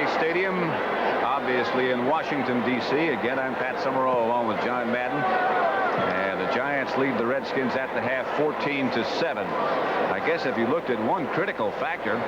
NBA Stadium, obviously in Washington, D.C. Again, I'm Pat Summerall along with John Madden. And the Giants lead the Redskins at the half 14-7. I guess if you looked at one critical factor,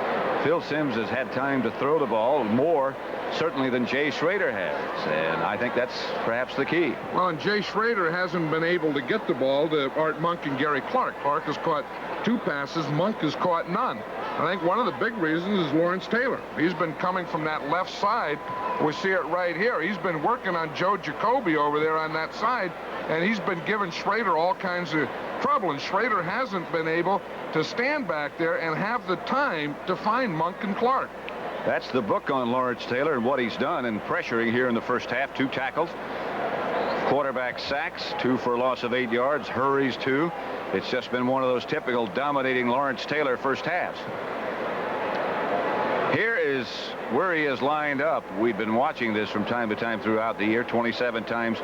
Phil Simms has had time to throw the ball more, certainly, than Jay Schrader has. And I think that's perhaps the key. Well, and Jay Schrader hasn't been able to get the ball to Art Monk and Gary Clark. Clark has caught 2 passes. Monk has caught none. I think one of the big reasons is Lawrence Taylor. He's been coming from that left side. We see it right here. He's been working on Joe Jacoby over there on that side, and he's been giving Schrader all kinds of trouble, and Schrader hasn't been able to stand back there and have the time to find Monk and Clark. That's the book on Lawrence Taylor and what he's done in pressuring here in the first half. 2 tackles, quarterback sacks, 2 for a loss of 8 yards, hurries 2. It's just been one of those typical dominating Lawrence Taylor first halves. Here is where he is lined up. We've been watching this from time to time throughout the year. 27 times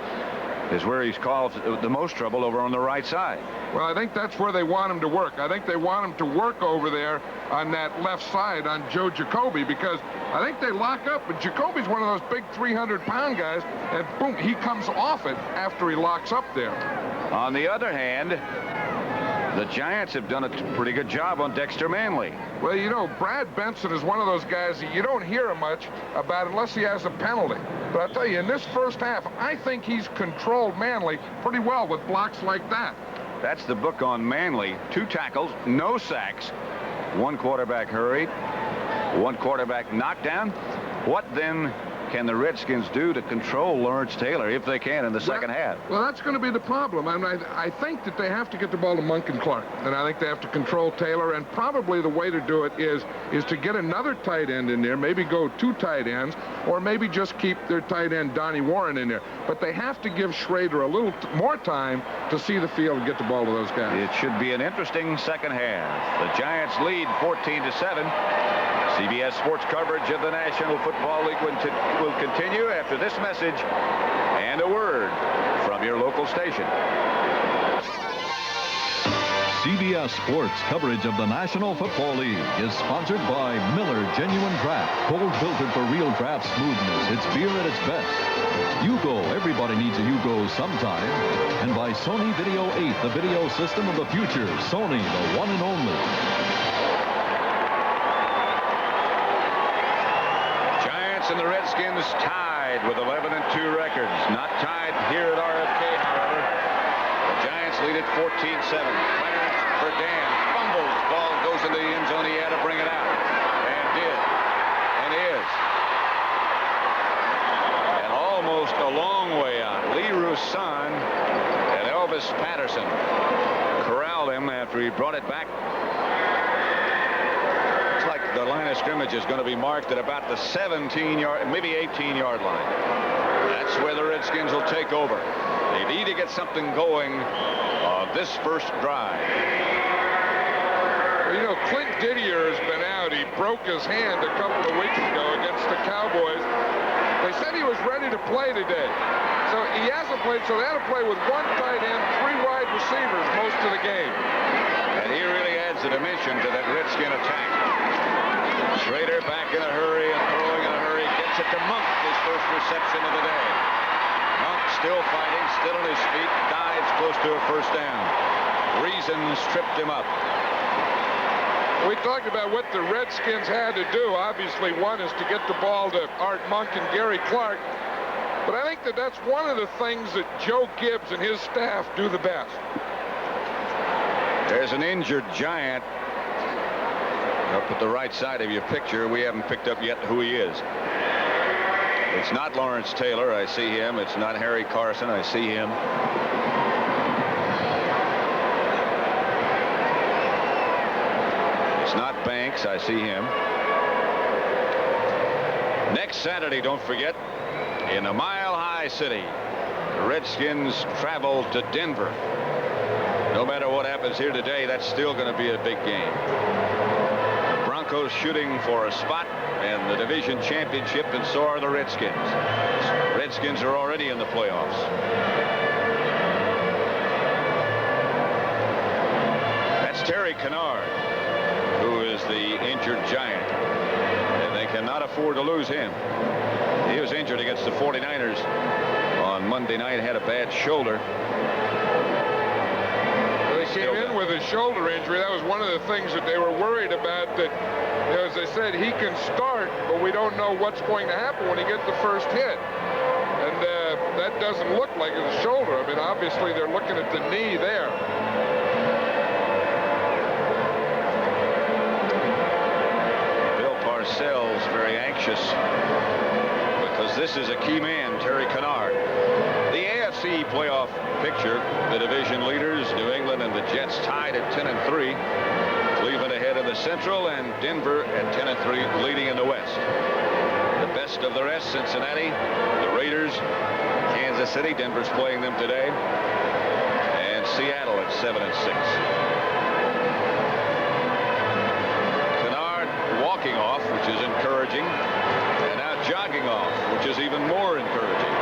is where he's caused the most trouble, over on the right side. Well, I think that's where they want him to work. I think they want him to work over there on that left side on Joe Jacoby, because I think they lock up, but Jacoby's one of those big 300-pound guys, and boom, he comes off it after he locks up there. On the other hand, the Giants have done a pretty good job on Dexter Manley. Well, you know, Brad Benson is one of those guys that you don't hear much about unless he has a penalty. But I'll tell you, in this first half, I think he's controlled Manley pretty well with blocks like that. That's the book on Manley. 2 tackles, no sacks, 1 quarterback hurried, 1 quarterback knockdown. What then can the Redskins do to control Lawrence Taylor, if they can, in the second half? Well, that's going to be the problem. I mean, I think that they have to get the ball to Monk and Clark, and I think they have to control Taylor, and probably the way to do it is to get another tight end in there, maybe go 2 tight ends, or maybe just keep their tight end Donnie Warren in there. But they have to give Schrader a little more time to see the field and get the ball to those guys. It should be an interesting second half. The Giants lead 14-7. CBS Sports coverage of the National Football League will continue after this message and a word from your local station. CBS Sports coverage of the National Football League is sponsored by Miller Genuine Draft, cold filtered for real draft smoothness. It's beer at its best. Yugo, everybody needs a Yugo sometime. And by Sony Video 8, the video system of the future. Sony, the one and only. And the Redskins tied with 11-2 records. Not tied here at RFK, however. The Giants lead at 14-7. Clarence for Dan. Fumbles. Ball goes into the end zone. He had to bring it out. And did. And is. And almost a long way out. Lee Roussan and Elvis Patterson corralled him after he brought it back. The line of scrimmage is going to be marked at about the 17-yard, maybe 18-yard line. That's where the Redskins will take over. They need to get something going on this first drive. Well, you know, Clint Didier has been out. He broke his hand a couple of weeks ago against the Cowboys. They said he was ready to play today. So he hasn't played, so they had to play with 1 tight end, 3 wide receivers most of the game. And he really adds a dimension to that Redskin attack. Schrader back in a hurry and throwing in a hurry. Gets it to Monk, his first reception of the day. Monk still fighting, still on his feet, dives close to a first down. Reasons tripped him up. We talked about what the Redskins had to do. Obviously, one is to get the ball to Art Monk and Gary Clark. But I think that that's one of the things that Joe Gibbs and his staff do the best. There's an injured Giant up at the right side of your picture. We haven't picked up yet who he is. It's not Lawrence Taylor. I see him. It's not Harry Carson. I see him. It's not Banks. I see him. Next Saturday, don't forget, in a mile-high city, the Redskins travel to Denver. No matter what happens here today, that's still going to be a big game. The Broncos shooting for a spot in the division championship, and so are the Redskins. Redskins are already in the playoffs. That's Terry Kennard, who is the injured Giant. And they cannot cannot afford to lose him. He was injured against the 49ers on Monday night, had a bad shoulder. They came in with a shoulder injury. That was one of the things that they were worried about, that, you know, as I said, he can start, but we don't know what's going to happen when he gets the first hit. And that doesn't look like it's a shoulder. I mean, obviously, they're looking at the knee there. Bill Parcells very anxious because this is a key man, Terry Kennard. The AFC playoff picture, the division leaders, New England and the Jets, tied at 10-3. Cleveland ahead of the Central, and Denver at 10-3, leading in the West. The best of the rest, Cincinnati, the Raiders, Kansas City, Denver's playing them today, and Seattle at 7-6. Kennard walking off, which is encouraging, and now jogging off, which is even more encouraging.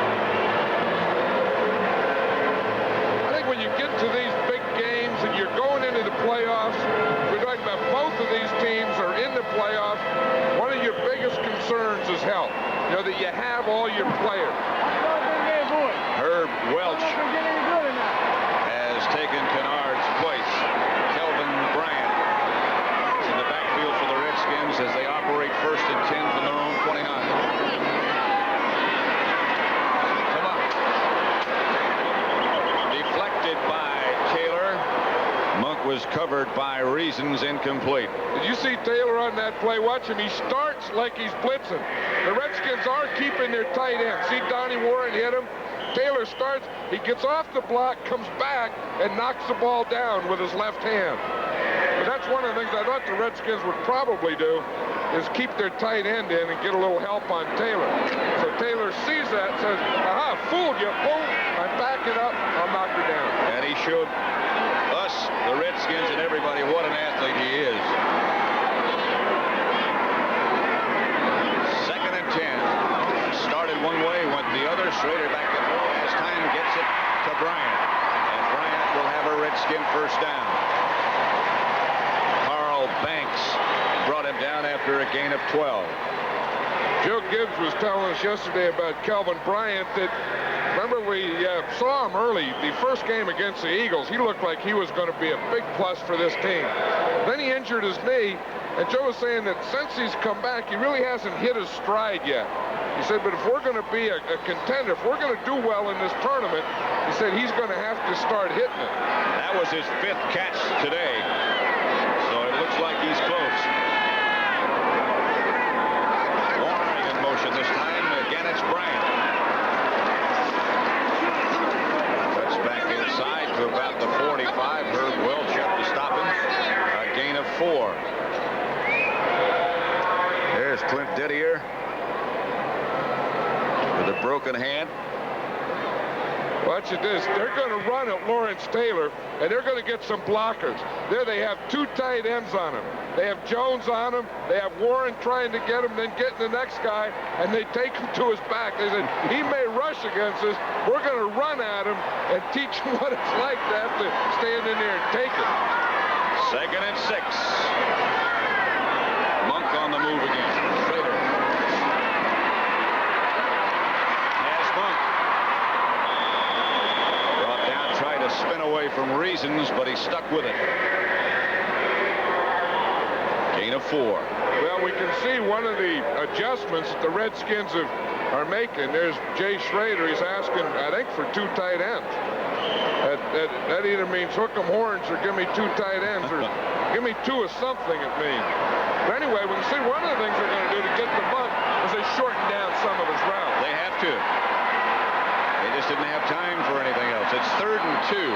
I think when you get to these big games and you're going into the playoffs, we're talking about both of these teams are in the playoffs. One of your biggest concerns is health. You know, that you have all your players. Herb Welch has taken Kennard's place. Kelvin Bryant is in the backfield for the Redskins as they operate 1st and 10 from their own 29. Come on. Deflected by Taylor. Monk was covered by Reasons, incomplete. Did you see Taylor on that play? Watch him. He starts like he's blitzing. The Redskins are keeping their tight end. See Donnie Warren hit him? Taylor starts, he gets off the block, comes back, and knocks the ball down with his left hand. But that's one of the things I thought the Redskins would probably do, is keep their tight end in and get a little help on Taylor. So Taylor sees that and says, aha, fooled you, boom, I'm backing up, I'll knock her down. And he showed us, the Redskins, and everybody what an athlete he is. 2nd and 10. Started one way, went the other. Schrader back to throw. As time gets it to Bryant. And Bryant will have a Redskin first down. Carl Banks brought him down after a gain of 12. Joe Gibbs was telling us yesterday about Kelvin Bryant that, remember, we saw him early, the first game against the Eagles. He looked like he was going to be a big plus for this team. Then he injured his knee, and Joe was saying that since he's come back, he really hasn't hit his stride yet. He said, but if we're going to be a contender, if we're going to do well in this tournament, he said he's going to have to start hitting it. That was his 5th catch today, so it looks like he's close. Warren in motion this time. Again, it's Bryant. Cuts back inside to about the 45. Herb Welch up to stop him. A gain of 4. There's Clint Didier with a broken hand. Watch at this. They're going to run at Lawrence Taylor, and they're going to get some blockers. There they have 2 tight ends on him. They have Jones on him. They have Warren trying to get him, then getting the next guy, and they take him to his back. They said, he may rush against us. We're going to run at him and teach him what it's like to have to stand in there and take it. 2nd and 6. Monk on the move again. Schrader. Has Monk. Brought down, tried to spin away from Reasons, but he stuck with it. Gain of 4. Well, we can see one of the adjustments that the Redskins are making. There's Jay Schrader. He's asking, I think, for 2 tight ends. That either means hook 'em horns or give me 2 tight ends, or give me 2 of something, it means. But anyway, we can see one of the things they're going to do to get the Monk is they shorten down some of his routes. They have to. They just didn't have time for anything else. It's 3rd and 2.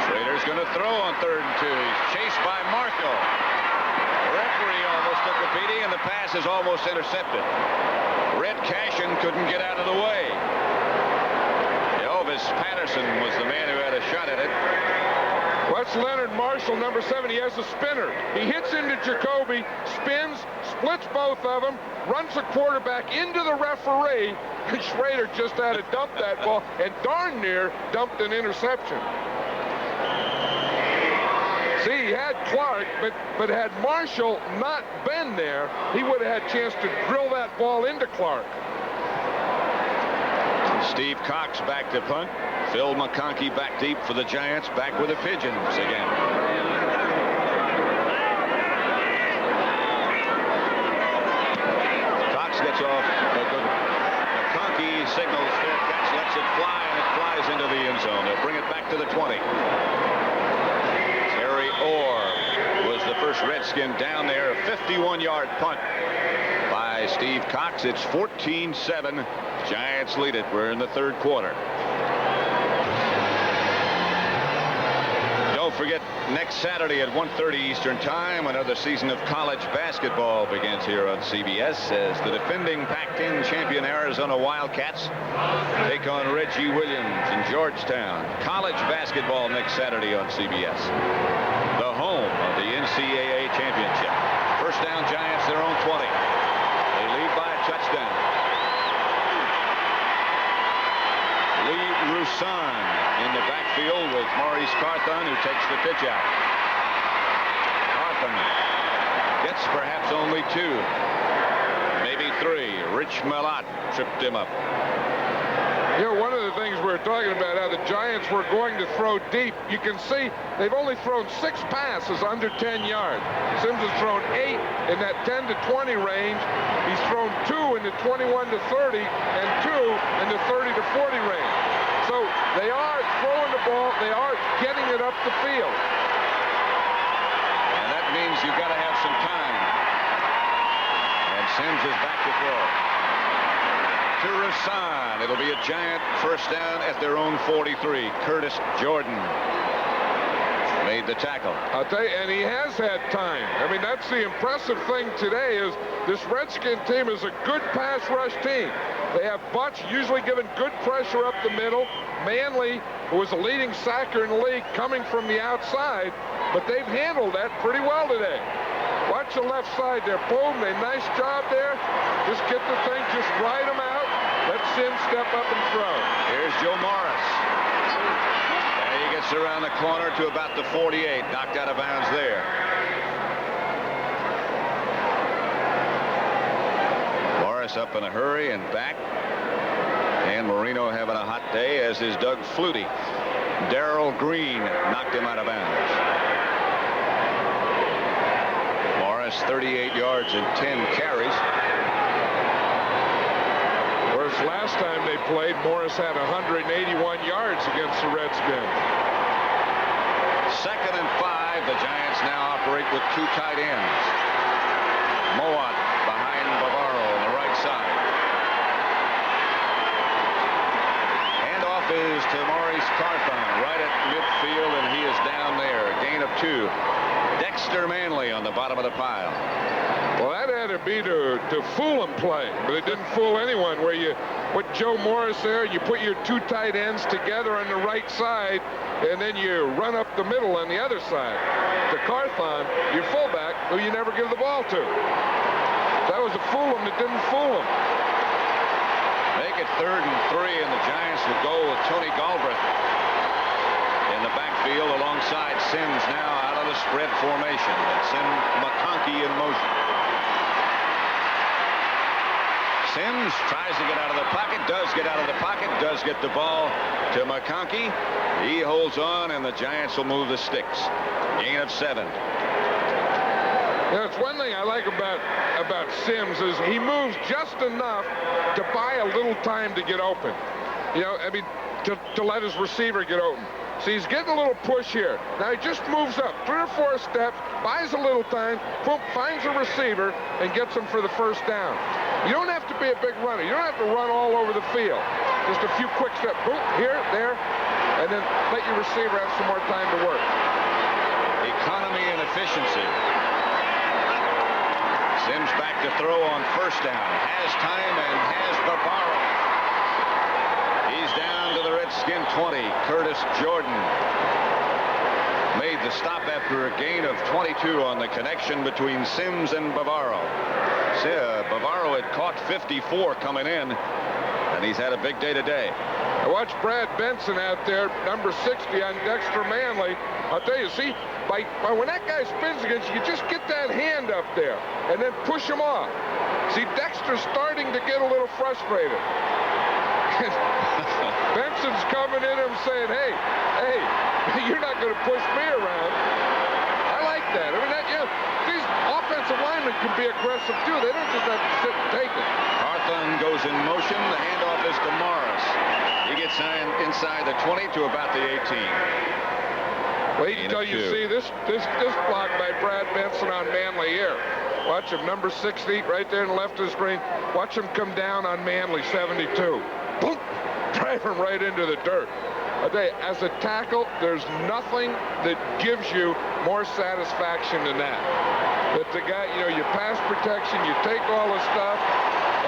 Schrader's going to throw on 3rd and 2. He's chased by Marco. The referee almost took a beating, and the pass is almost intercepted. Red Cashin couldn't get out of the way. Elvis Patterson was the man who had a shot at it. What's Leonard Marshall, number 7? He has a spinner. He hits into Jacoby, spins, splits both of them, runs the quarterback into the referee, and Schrader just had to dump that ball and darn near dumped an interception. See, he had Clark, but had Marshall not been there, he would have had a chance to drill that ball into Clark. Steve Cox back to punt. Phil McConkey back deep for the Giants, back with the Pigeons again. Cox gets off. McConkey signals fair catch, lets it fly, and it flies into the end zone. They'll bring it back to the 20. Terry Orr was the first Redskin down there. A 51-yard punt by Steve Cox. It's 14-7. Giants lead it. We're in the third quarter. Don't forget, next Saturday at 1:30 Eastern Time, another season of college basketball begins here on CBS as the defending Pac-10 champion Arizona Wildcats take on Reggie Williams in Georgetown. College basketball next Saturday on CBS. The home of the NCAA championship. First down, Giants, their own 20. They lead by a touchdown. Lee Roussan in the backfield with Maurice Carthon, who takes the pitch out. Carthon gets perhaps only 2, maybe 3. Rich Mellott tripped him up. You know, one of the things we were talking about, how the Giants were going to throw deep. You can see they've only thrown 6 passes under 10 yards. Sims has thrown 8 in that 10 to 20 range. He's thrown 2 in the 21 to 30 and 2 in the 30 to 40 range. So they are throwing the ball. They are getting it up the field. And that means you've got to have some time. And Sims is back to throw. To Roussan. It'll be a Giant first down at their own 43. Curtis Jordan made the tackle. I'll tell you, and he has had time. I mean, that's the impressive thing today is this Redskin team is a good pass rush team. They have Butch usually giving good pressure up the middle. Manley, who was the leading sacker in the league, coming from the outside, but they've handled that pretty well today. Watch the left side there. Boom, a nice job there. Just get the thing, just ride them out. Let Sims step up and throw. Here's Joe Morris. And he gets around the corner to about the 48. Knocked out of bounds there. Morris up in a hurry and back. Dan Marino having a hot day, as is Doug Flutie. Darrell Green knocked him out of bounds. Morris 38 yards and 10 carries. Whereas last time they played, Morris had 181 yards against the Redskins. 2nd and 5. The Giants now operate with 2 tight ends. Mowat behind Bavaro on the right side. Handoff is to Maurice Carthon right at midfield, and he is down there. A gain of 2. Dexter Manley on the bottom of the pile. Well, that had to be to fool him play, but it didn't fool anyone. Where you put Joe Morris there, you put your 2 tight ends together on the right side, and then you run up the middle on the other side. To Carthon, your fullback, who you never give the ball to. That was a fool him that didn't fool him. Make it 3rd and 3, and the Giants will go with Tony Galbraith in the backfield alongside Sims now out of the spread formation. And send McConkey in motion. Sims tries to get out of the pocket, does get out of the pocket, does get the ball to McConkey. He holds on, and the Giants will move the sticks. Gain of 7. You know, it's one thing I like about Sims is he moves just enough to buy a little time to get open. You know, I mean, to let his receiver get open. So he's getting a little push here. Now he just moves up 3 or 4 steps, buys a little time, boom, finds a receiver, and gets him for the first down. You don't have to be a big runner. You don't have to run all over the field. Just a few quick steps. Boom, here, there, and then let your receiver have some more time to work. Economy and efficiency. Sims back to throw on first down. Has time and has Barbaro. He's down to the Redskin 20. Curtis Jordan made the stop after a gain of 22 on the connection between Sims and Bavaro. Bavaro had caught 54 coming in. And he's had a big day today. I watched Brad Benson out there, number 60 on Dexter Manley. I'll tell you, see, when that guy spins against you, you just get that hand up there and then push him off. See, Dexter's starting to get a little frustrated. Benson's coming in and saying, hey, you're not going to push me around. I like that. I mean, these offensive linemen can be aggressive, too. They don't just have to sit and take it. Hawthorne goes in motion. The handoff is to Morris. He gets inside the 20 to about the 18. Wait until you see this block by Brad Benson on Manley here. Watch him, number 60, right there in the left of the screen. Watch him come down on Manley, 72. Boom! Drive him right into the dirt. I tell you, as a tackle, there's nothing that gives you more satisfaction than that. That the guy, you pass protection, you take all the stuff,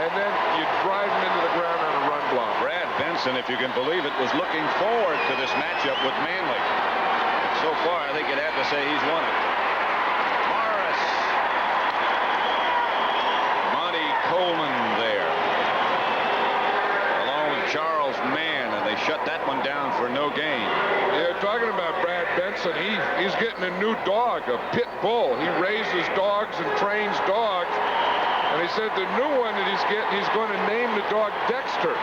and then you drive him into the ground on a run block. Brad Benson, if you can believe it, was looking forward to this matchup with Manley. So far, I think you'd have to say he's won it. Morris. Monty Coleman there. Along with Charles Mann, and they shut that one down for no gain. Yeah, talking about Brad Benson, he's getting a new dog, a pit bull. He raises dogs and trains dogs. And he said the new one that he's getting, he's going to name the dog Dexter.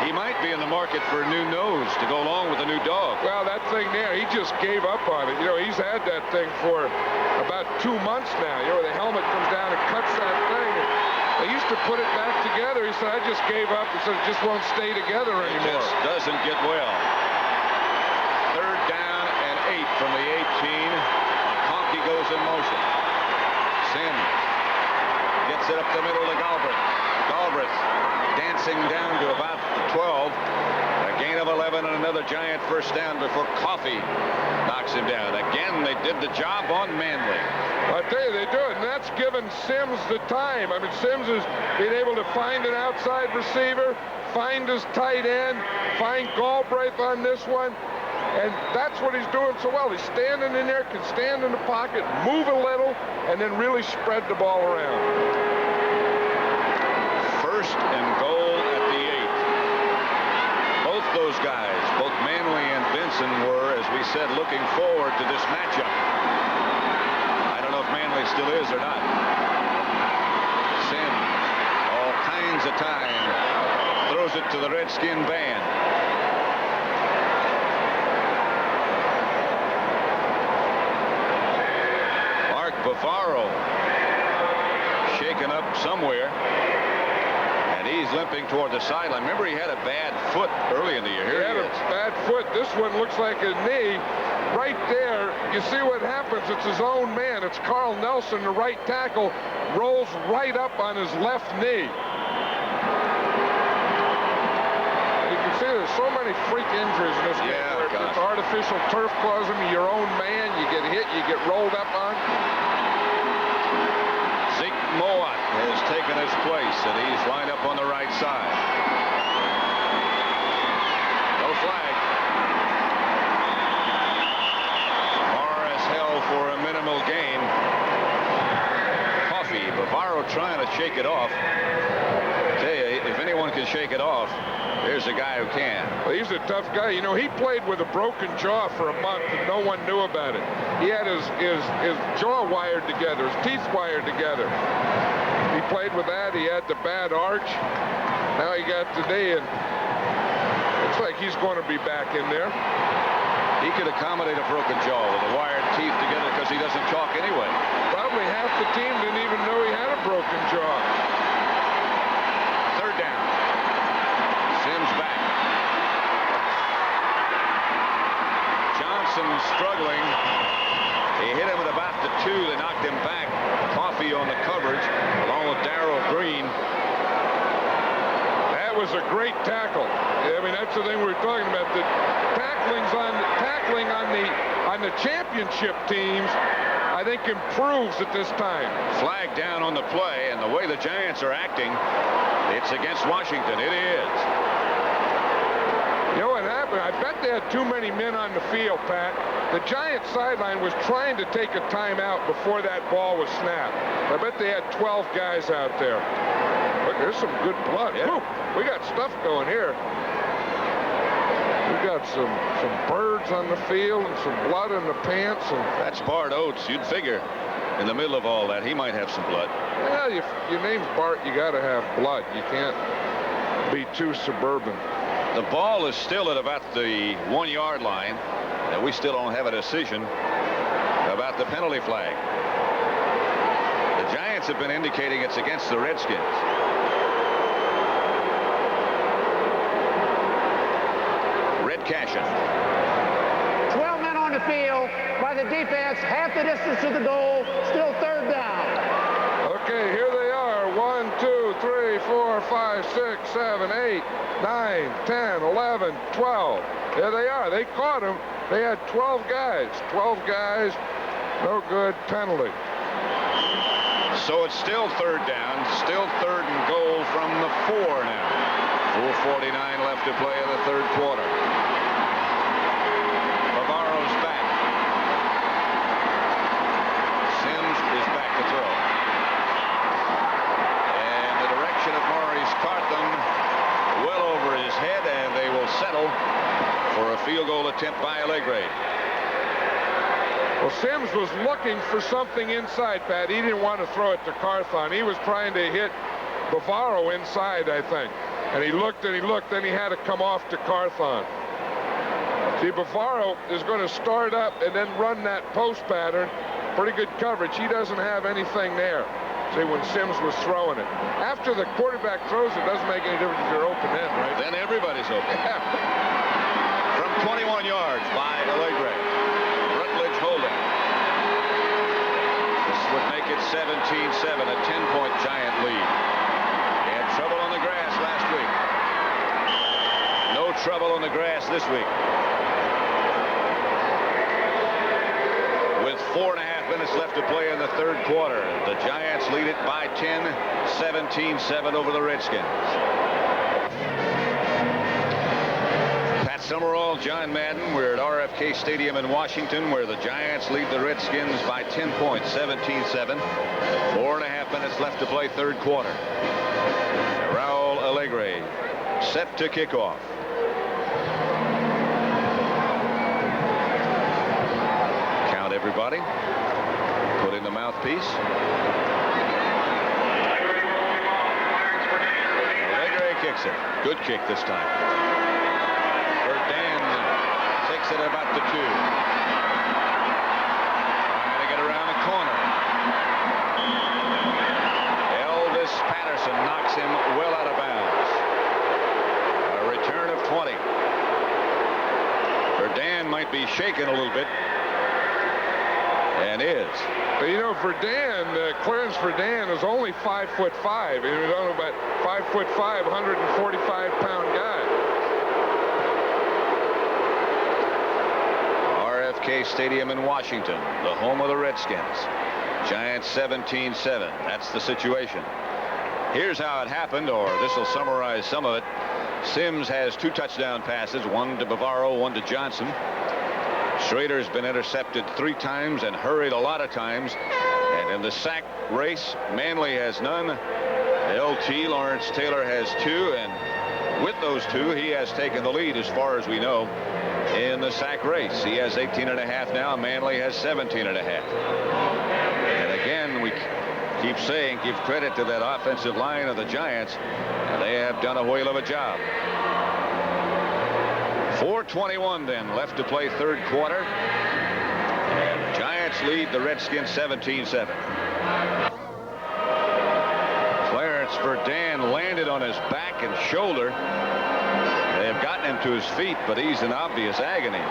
He might be in the market for a new nose to go along with a new dog. Well, that thing there, he just gave up on it. He's had that thing for about 2 months now. The helmet comes down and cuts that thing. And they used to put it back together. He said, I just gave up. He said, it just won't stay together anymore. It just doesn't get well. 3rd down and 8 from the 18. Conkey goes in motion. Sims gets it up the middle to Galbraith. Galbraith dancing down to about the 12. A gain of 11 and another giant first down before Coffey knocks him down. Again, they did the job on Manley. I tell you, they do it, and that's given Sims the time. I mean, Sims is being able to find an outside receiver, find his tight end, find Galbraith on this one, and that's what he's doing so well. He's standing in there, can stand in the pocket, move a little, and then really spread the ball around. 1st and goal at the 8. Both those guys, both Manley and Benson, were, as we said, looking forward to this matchup. I don't know if Manley still is or not. Sims, all kinds of time, throws it to the Redskin band. Mark Bavaro shaken up somewhere. And he's limping toward the sideline. Remember, he had a bad foot early in the year. He had a bad foot. This one looks like a knee. Right there, you see what happens. It's his own man. It's Carl Nelson, the right tackle, rolls right up on his left knee. You can see there's so many freak injuries in this game. It's artificial turf causing you your own man. You get hit, you get rolled up on. Mowat has taken his place, and he's lined up on the right side. No flag. Morris held for a minimal gain. Coffey, Bavaro trying to shake it off. I tell you, if anyone can shake it off, there's a guy who can. Well, he's a tough guy. He played with a broken jaw for a month, and no one knew about it. He had his jaw wired together, his teeth wired together. He played with that. He had the bad arch. Now he got today, and looks like he's going to be back in there. He could accommodate a broken jaw with the wired teeth together because he doesn't talk anyway. Probably half the team didn't even know he had a broken jaw. 3rd down. Sims back. Johnson struggling. He hit him at about the 2. They knocked him back. Coffey on the coverage, along with Darrell Green. That was a great tackle. I mean, that's the thing we were talking about. The tackling on the championship teams, I think, improves at this time. Flag down on the play, and the way the Giants are acting, it's against Washington. It is. You know what happened? I bet they had too many men on the field, Pat. The Giants sideline was trying to take a timeout before that ball was snapped. I bet they had 12 guys out there. look, there's some good blood. Yeah. Woo, we got stuff going here. We got some birds on the field and some blood in the pants. And That's Bart Oates. You'd figure in the middle of all that he might have some blood. well, if your name's Bart, you got to have blood. You can't be too suburban. The ball is still at about the 1-yard line, and we still don't have a decision about the penalty flag. The Giants have been indicating it's against the Redskins. Red Cashin. 12 men on the field by the defense, half the distance to the goal, still third down. Okay, here they are. 1, 2, 3, 4, 5, 6, 7, 8, 9, 10, 11, 12. There they are. They caught him. They had 12 guys. 12 guys. No good. Penalty. So it's still third down, still third and goal from the 4 now. 4:49 left to play in the third quarter. Bavaro's back. Sims is back to throw. And the direction of Maurice Carthon well over his head, and they will settle for a field goal attempt by Allegre. Well, Sims was looking for something inside, Pat. He didn't want to throw it to Carthon. He was trying to hit Bavaro inside, I think. And he looked and he looked, then he had to come off to Carthon. See, Bavaro is going to start up and then run that post pattern. Pretty good coverage. He doesn't have anything there. See, when Sims was throwing it. After the quarterback throws, it doesn't make any difference if you're open in, right? Then everybody's open. From 21 yards by Allegre. Rutledge holding. This would make it 17-7, a 10-point Giant lead. He had trouble on the grass last week. No trouble on the grass this week. With 4.5 minutes left to play in the third quarter, the Giants lead it by 10, 17-7 over the Redskins. Pat Summerall, John Madden. We're at RFK Stadium in Washington, where the Giants lead the Redskins by 10 points, 17-7. 4.5 minutes left to play third quarter. Raul Allegre set to kick off. Count everybody. Put in the mouthpiece. Allegre kicks it. Good kick this time. Verdan takes it about the 2. Trying to get around the corner. Elvis Patterson knocks him well out of bounds. A return of 20. Verdan might be shaken a little bit. And is. But you know, Verdan, Clarence Verdan is only 5'5". He was only about 5'5", 145-pound guy. RFK Stadium in Washington, the home of the Redskins. Giants 17-7. That's the situation. Here's how it happened, or this will summarize some of it. Sims has 2 touchdown passes, one to Bavaro, one to Johnson. Schrader's been intercepted 3 times and hurried a lot of times. And in the sack race, Manley has none. LT, Lawrence Taylor, has 2. And with those 2, he has taken the lead as far as we know in the sack race. He has 18.5 now. Manley has 17.5. And again, we keep saying, give credit to that offensive line of the Giants. They have done a whale of a job. 4:21 then left to play third quarter. And the Giants lead the Redskins 17-7. Clarence Verdan landed on his back and shoulder. They have gotten him to his feet, but he's in obvious agony.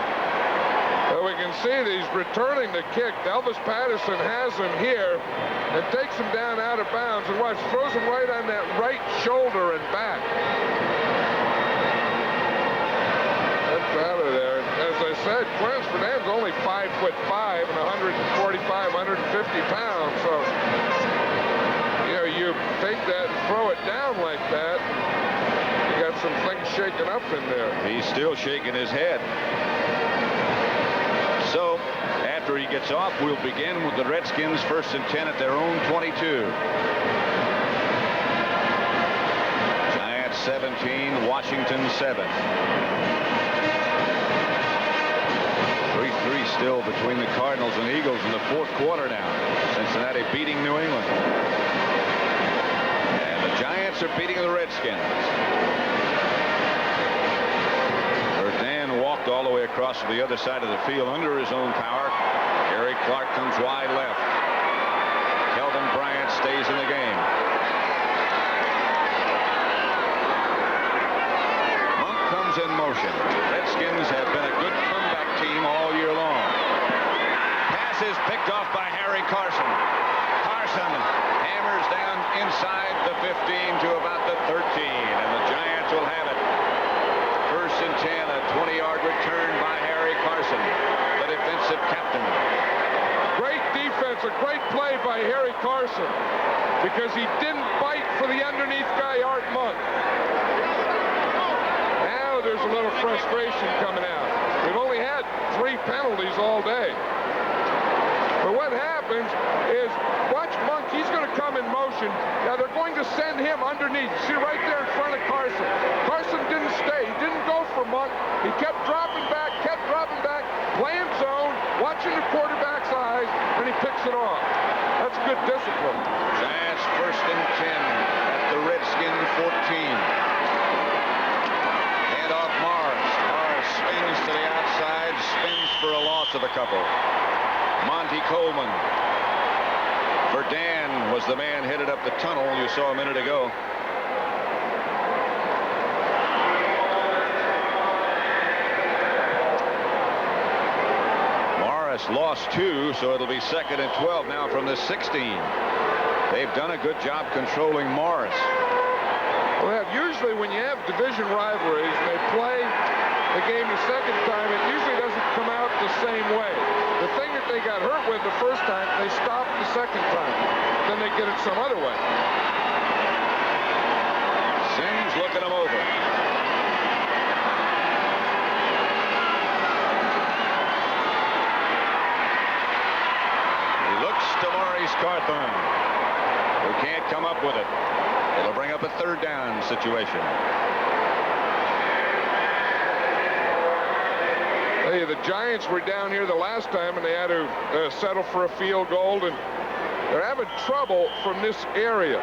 Well, we can see that he's returning the kick. Elvis Patterson has him here and takes him down out of bounds. And watch, throws him right on that right shoulder and back. Out of there. As I said, Clarence Verdan's only 5'5" and 145, 150 pounds. So, you know, you take that and throw it down like that, you got some things shaking up in there. He's still shaking his head. So, after he gets off, we'll begin with the Redskins 1st and 10 at their own 22. 17, Washington 7. 3-3 still between the Cardinals and Eagles in the fourth quarter now. Cincinnati beating New England. And the Giants are beating the Redskins. Verdan walked all the way across to the other side of the field under his own power. Gary Clark comes wide left. Kelvin Bryant stays in the game. Monk comes in motion. Redskins have been a good comeback team all year long. Pass is picked off by Harry Carson. Carson hammers down inside the 15 to about the 13, and the Giants will have it. First and 10, a 20-yard return by Harry Carson, the defensive captain. Great defense, a great play by Harry Carson, because he didn't bite for the underneath guy, Art Monk. Now there's a little frustration coming out. We've only had 3 penalties all day. But what happens is, watch Monk, he's going to come in motion. Now they're going to send him underneath. See right there in front of Carson. Carson didn't stay. He didn't go for Monk. He kept dropping back, playing zone, watching the quarterback's eyes, and he picks it off. That's good discipline. Giants first and 10 at the Redskin 14. Hand off Morris. Morris spins to the outside, spins for a loss of a couple. Monty Coleman. Verdan was the man headed up the tunnel you saw a minute ago. Morris lost 2, so it'll be 2nd and 12 now from the 16. They've done a good job controlling Morris. Well, usually when you have division rivalries and they play the game the second time, it usually doesn't come out the same way. The thing that they got hurt with the first time, they stopped the second time. Then they get it some other way. Sims looking him over. He looks to Maurice Carthon, who can't come up with it. It'll bring up a 3rd down situation. Hey, the Giants were down here the last time, and they had to settle for a field goal, and they're having trouble from this area.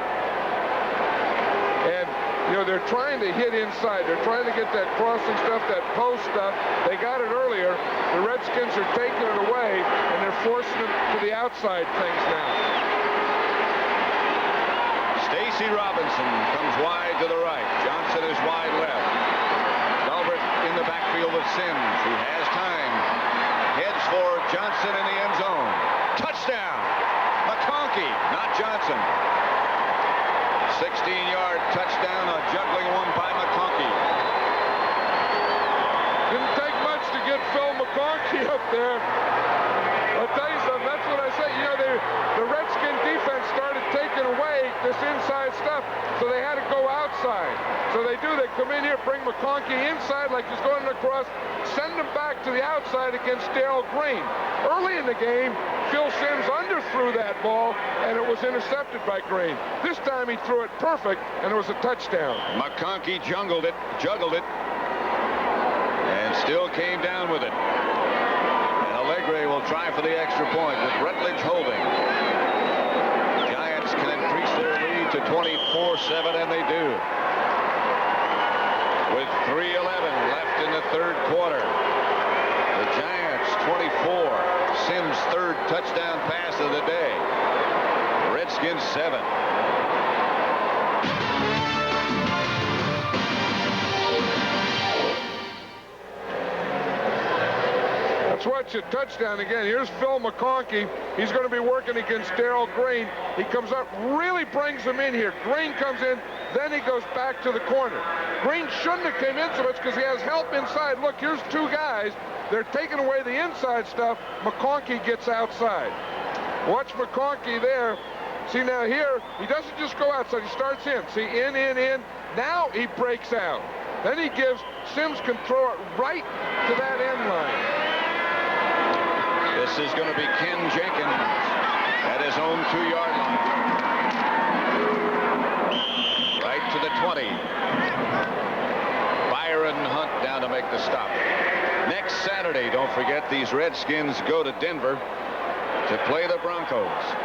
And, you know, they're trying to hit inside. They're trying to get that crossing stuff, that post stuff. They got it earlier. The Redskins are taking it away, and they're forcing them to the outside things now. Stacy Robinson comes wide to the right. Johnson is wide left. Albert in the backfield with Sims, who has time. Heads for Johnson in the end zone. Touchdown! McConkey, not Johnson. 16-yard touchdown, a juggling one by McConkey. Didn't take much to get Phil McConkey up there. I'll tell you something, that's what I say. You know, the Redskin defense started taking away this inside stuff, so they had to go outside. So they do, they come in here, bring McConkey inside like he's going across, send him back to the outside against Darrell Green. Early in the game, Phil Sims underthrew that ball, and it was intercepted by Green. This time he threw it perfect, and it was a touchdown. McConkey juggled it, and still came down with it. And Allegre will try for the extra point with Rutledge holding. Giants can increase their lead to 24-7, and they do. With 3:11 left in the 3rd quarter. The Giants 24. Sims' 3rd touchdown pass of the day. Redskins 7. Let's watch a touchdown again. Here's Phil McConkey. He's going to be working against Darrell Green. He comes up, really brings him in here. Green comes in, then he goes back to the corner. Green shouldn't have came in so much because he has help inside. Look, here's 2 guys. They're taking away the inside stuff. McConkey gets outside. Watch McConkey there. See, now here, he doesn't just go outside. He starts in. See, in. Now he breaks out. Then he gives, Sims can throw it right to that end line. This is going to be Ken Jenkins at his own 2-yard line. Right to the 20. Byron Hunt down to make the stop. Next Saturday, don't forget, these Redskins go to Denver to play the Broncos.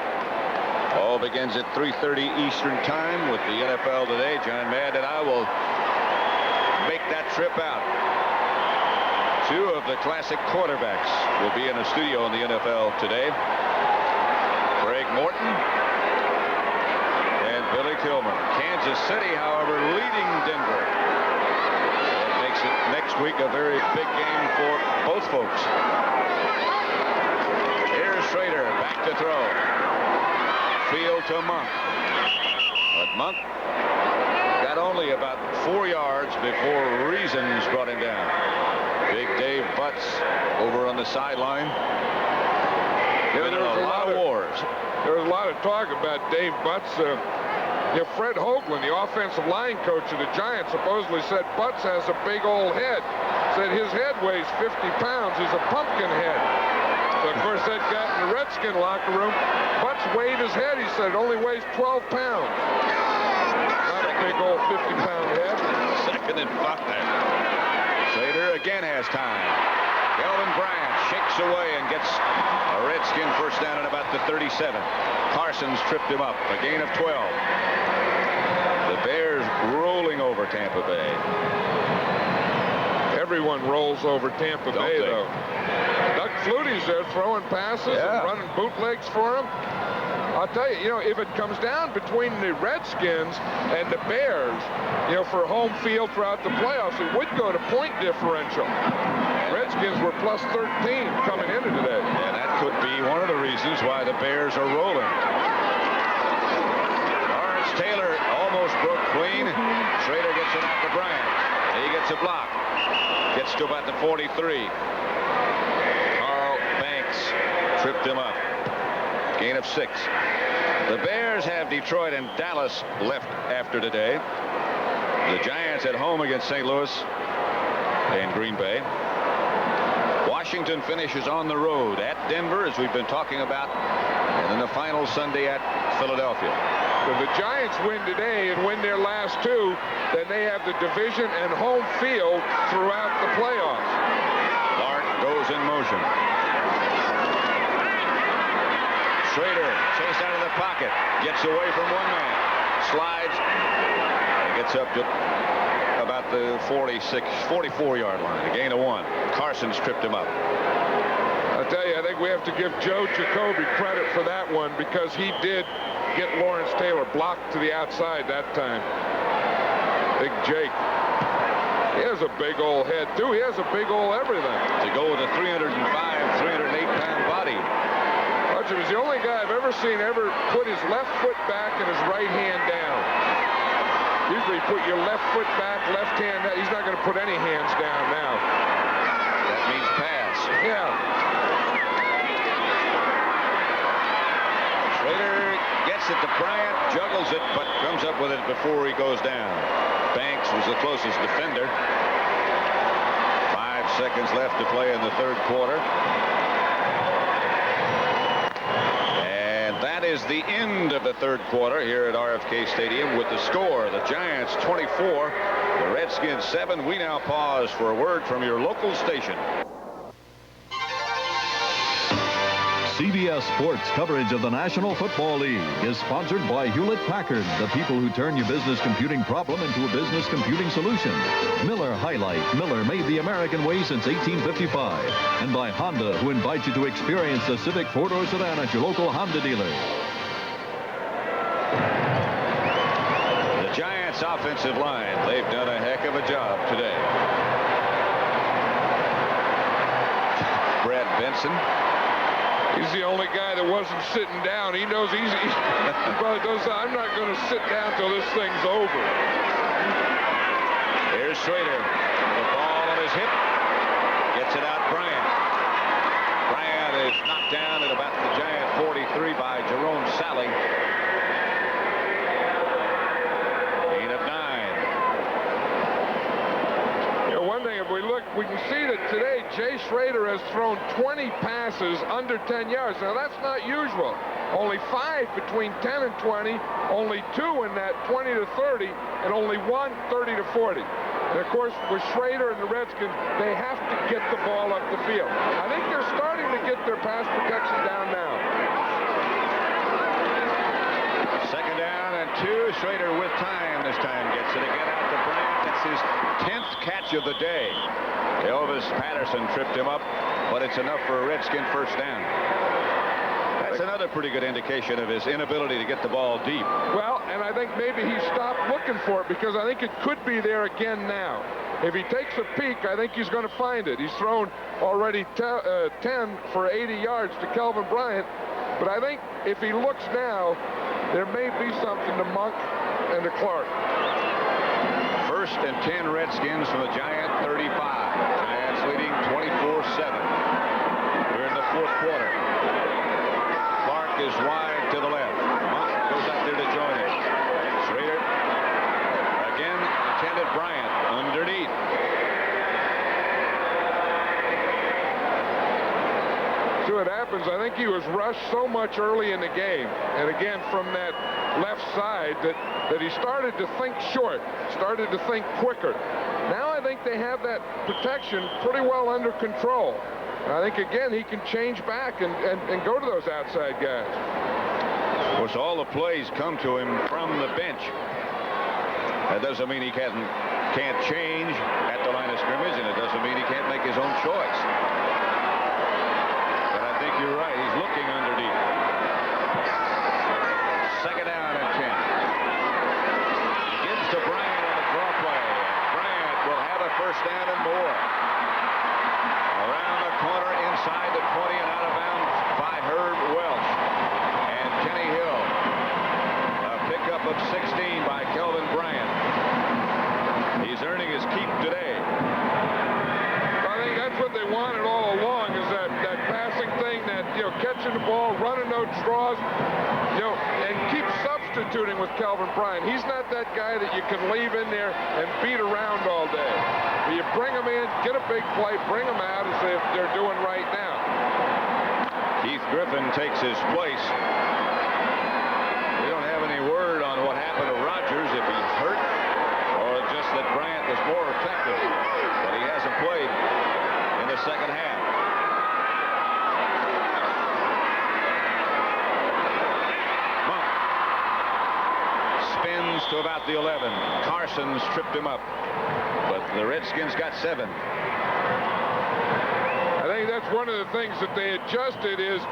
All begins at 3:30 Eastern Time with the NFL Today. John Madden and I will make that trip out. Two of the classic quarterbacks will be in a studio in the NFL Today. Greg Morton and Billy Kilmer. Kansas City, however, leading Denver. That makes it next week a very big game for both folks. Here's Schrader back to throw. Field to Monk. But Monk got only about 4 yards before Reasons brought him down. Big Dave Butts over on the sideline. Yeah, there was a lot of wars. There was a lot of talk about Dave Butts. Fred Hoagland, the offensive line coach of the Giants, supposedly said Butts has a big old head. Said his head weighs 50 pounds. He's a pumpkin head. So, of course, that got in the Redskin locker room. Butts weighed his head. He said it only weighs 12 pounds. Not a big old 50-pound head. Second and 5 there. Schrader again has time. Kelvin Bryant shakes away and gets a Redskin first down at about the 37. Parsons tripped him up. A gain of 12. The Bears rolling over Tampa Bay. Everyone rolls over Tampa Bay, though. Doug Flutie's there throwing passes and running bootlegs for him. I'll tell you, if it comes down between the Redskins and the Bears, for home field throughout the playoffs, it would go to point differential. Redskins were plus 13 coming into today. And that could be one of the reasons why the Bears are rolling. Lawrence Taylor almost broke clean. Schrader gets it out to Bryant. He gets a block. Gets to about the 43. Carl Banks tripped him up. Gain of 6. The Bears have Detroit and Dallas left after today. The Giants at home against St. Louis and Green Bay. Washington finishes on the road at Denver, as we've been talking about, and then the final Sunday at Philadelphia. If the Giants win today and win their last 2, then they have the division and home field throughout the playoffs. Clark goes in motion. Schrader chased out of the pocket, gets away from one man, slides, and gets up to about the 44-yard line, a gain of 1. Carson's tripped him up. I'll tell you, I think we have to give Joe Jacoby credit for that one, because he did get Lawrence Taylor blocked to the outside that time. Big Jake. He has a big old head, too. He has a big old everything. To go with a 305, 308-pound body. He was the only guy I've ever seen ever put his left foot back and his right hand down. Usually you put your left foot back, left hand down. He's not going to put any hands down now. That means pass. Yeah. Schrader gets it to Bryant, juggles it, but comes up with it before he goes down. Banks was the closest defender. 5 seconds left to play in the third quarter. That is the end of the third quarter here at RFK Stadium with the score. The Giants 24, the Redskins 7. We now pause for a word from your local station. CBS Sports coverage of the National Football League is sponsored by Hewlett-Packard, the people who turn your business computing problem into a business computing solution. Miller Highlight. Miller made the American way since 1855. And by Honda, who invites you to experience the Civic four-door sedan at your local Honda dealer. The Giants offensive line, they've done a heck of a job today. Brad Benson. He's the only guy that wasn't sitting down. He knows he probably does. I'm not going to sit down till this thing's over. Here's Schrader. The ball on his hip. Gets it out Bryant. Bryant is knocked down at about the Giant 43 by Jerome Sally. Gain of 9. One thing, if we look, we can see that today Jay Schrader has thrown 20 passes under 10 yards. Now, that's not usual. Only 5 between 10 and 20, only 2 in that 20 to 30, and only 1 30 to 40. And of course, with Schrader and the Redskins, they have to get the ball up the field. I think they're starting to get their pass protection down now. Second down and 2. Schrader with time this time gets it again out to Bryant. That's his 10th catch of the day. Elvis Patterson tripped him up, but it's enough for a Redskin first down. That's another pretty good indication of his inability to get the ball deep. Well, and I think maybe he stopped looking for it because I think it could be there again now. If he takes a peek, I think he's going to find it. He's thrown already 10 for 80 yards to Kelvin Bryant, but I think if he looks now, there may be something to Monk and to Clark. First and 10 Redskins from the Giant 35. Giants leading 24-7. We're in the fourth quarter. Clark is wide to the left. Monk goes out there to join it. Schrader again intended Bryant underneath. See what happens. I think he was rushed so much early in the game, and again from that left side, that he started to think short, started to think quicker. Now I think they have that protection pretty well under control. And I think again he can change back and go to those outside guys. Of course, all the plays come to him from the bench. That doesn't mean he can't change at the line of scrimmage, and it doesn't mean he can't make his own choice. But I think you're right. He's looking underneath. Second down and 10. He gives to Bryant on the draw play. Bryant will have a first down and more. Around the corner inside the 20 and out of bounds by Herb Welch. And Kenny Hill. A pickup of 16 by Kelvin Bryant. He's earning his keep today. I think that's what they wanted all along, is that passing thing, that, catching the ball, running those draws, and keep substituting with Kelvin Bryant. He's not that guy that you can leave in there and beat around all day. You bring him in, get a big play, bring him out as if they're doing right now. Keith Griffin takes his place. We don't have any word on what happened to Rodgers, if he's hurt or just that Bryant was more effective. But he hasn't played in the second half. Monk spins to about the 11. Carson's tripped him up. But the Redskins got 7. I think that's one of the things that they adjusted is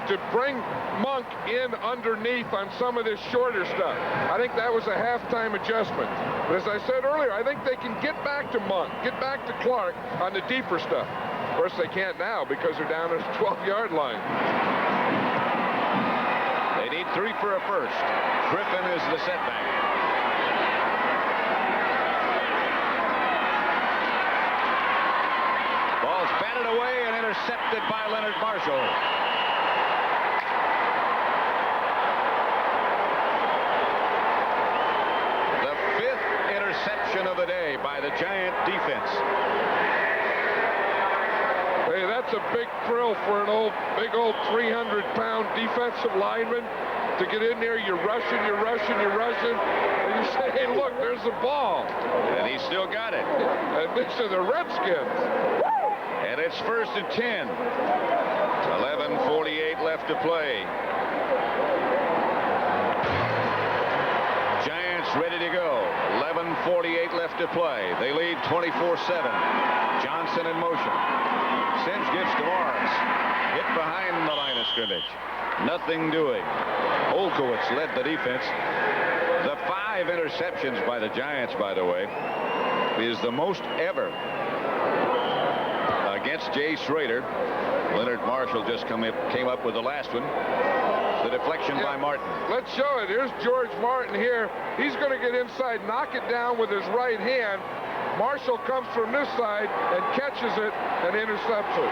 to bring Monk in underneath on some of this shorter stuff. I think that was a halftime adjustment. But as I said earlier, I think they can get back to Monk, get back to Clark on the deeper stuff. Of course, they can't now because they're down at the 12-yard line. They need 3 for a first. Griffin is the setback. Ball's batted away and intercepted by Leonard Marshall. The 5th interception of the day by the Giant defense. Hey, that's a big thrill for an big old 300-pound defensive lineman to get in there. You're rushing, and you say, hey, look, there's the ball. And he still got it. And these are the Redskins. And it's first and 10. 11:48 left to play. Giants ready to go. 11:48 left to play. They lead 24-7. Johnson in motion. Sims gives to Morris. Hit behind the line of scrimmage. Nothing doing. Olkowitz led the defense. The 5 interceptions by the Giants, by the way, is the most ever against Jay Schrader. Leonard Marshall just came up with the last one. The deflection by Martin. Let's show it. Here's George Martin here. He's going to get inside, knock it down with his right hand. Marshall comes from this side and catches it and intercepts it.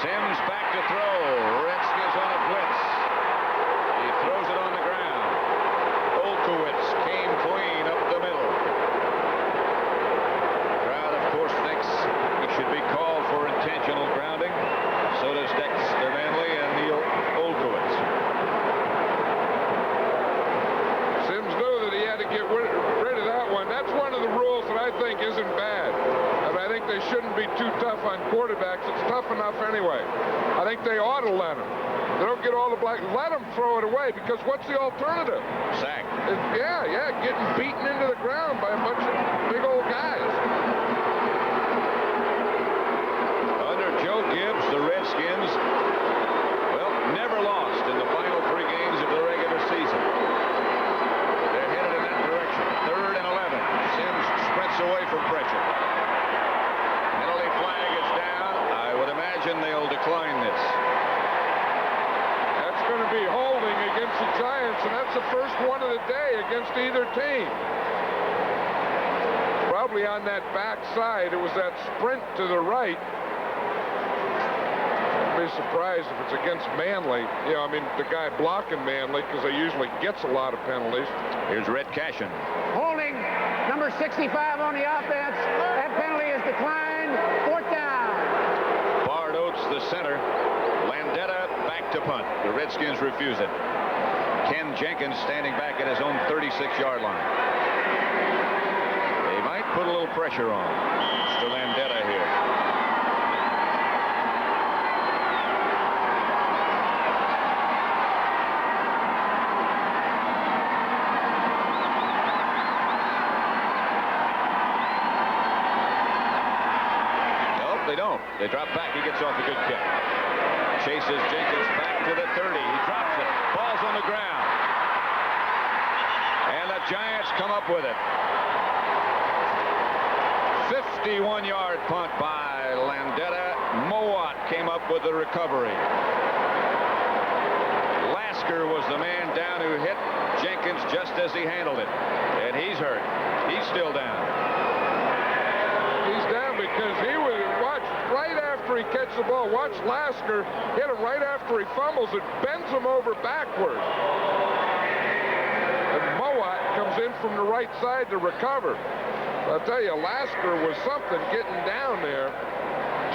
Sims back to throw. Redskins on a blitz. He throws it on the ground. Olkowitz came clean up the middle. Crowd, of course, and that's one of the rules that I think isn't bad. And I think they shouldn't be too tough on quarterbacks. It's tough enough anyway. I think they ought to let them. They don't get all the black. Let them throw it away, because what's the alternative? Sack. Yeah, getting beaten into the ground by a bunch of big old guys. Under Joe Gibbs, the Redskins, well, never lost in the final 3 games of the regular season. They're headed in that direction. 3rd and 11. Sims sprints away from pressure. Penalty flag is down. I would imagine they'll decline this. That's going to be holding against the Giants, and that's the first one of the day against either team. Probably on that back side. It was that sprint to the right. I'd be surprised if it's against Manley. Yeah, I mean, the guy blocking Manley, because he usually gets a lot of penalties. Here's Red Cashin. Holding number 65 on the offense. That penalty is declined. 4th down. Bard Oates, the center. Landetta back to punt. The Redskins refuse it. Ken Jenkins standing back at his own 36-yard line. They might put a little pressure on Mr. Landetta here. They don't. They drop back. He gets off a good kick. Chases Jenkins back to the 30. He drops it. Ball's on the ground. And the Giants come up with it. 51-yard punt by Landetta. Mowat came up with the recovery. Lasker was the man down who hit Jenkins just as he handled it. And he's hurt. He's still down. He's down because he was, watch, right after he catches the ball, watch Lasker hit him right after he fumbles. It bends him over backward. And Mowat comes in from the right side to recover. I'll tell you, Lasker was something getting down there.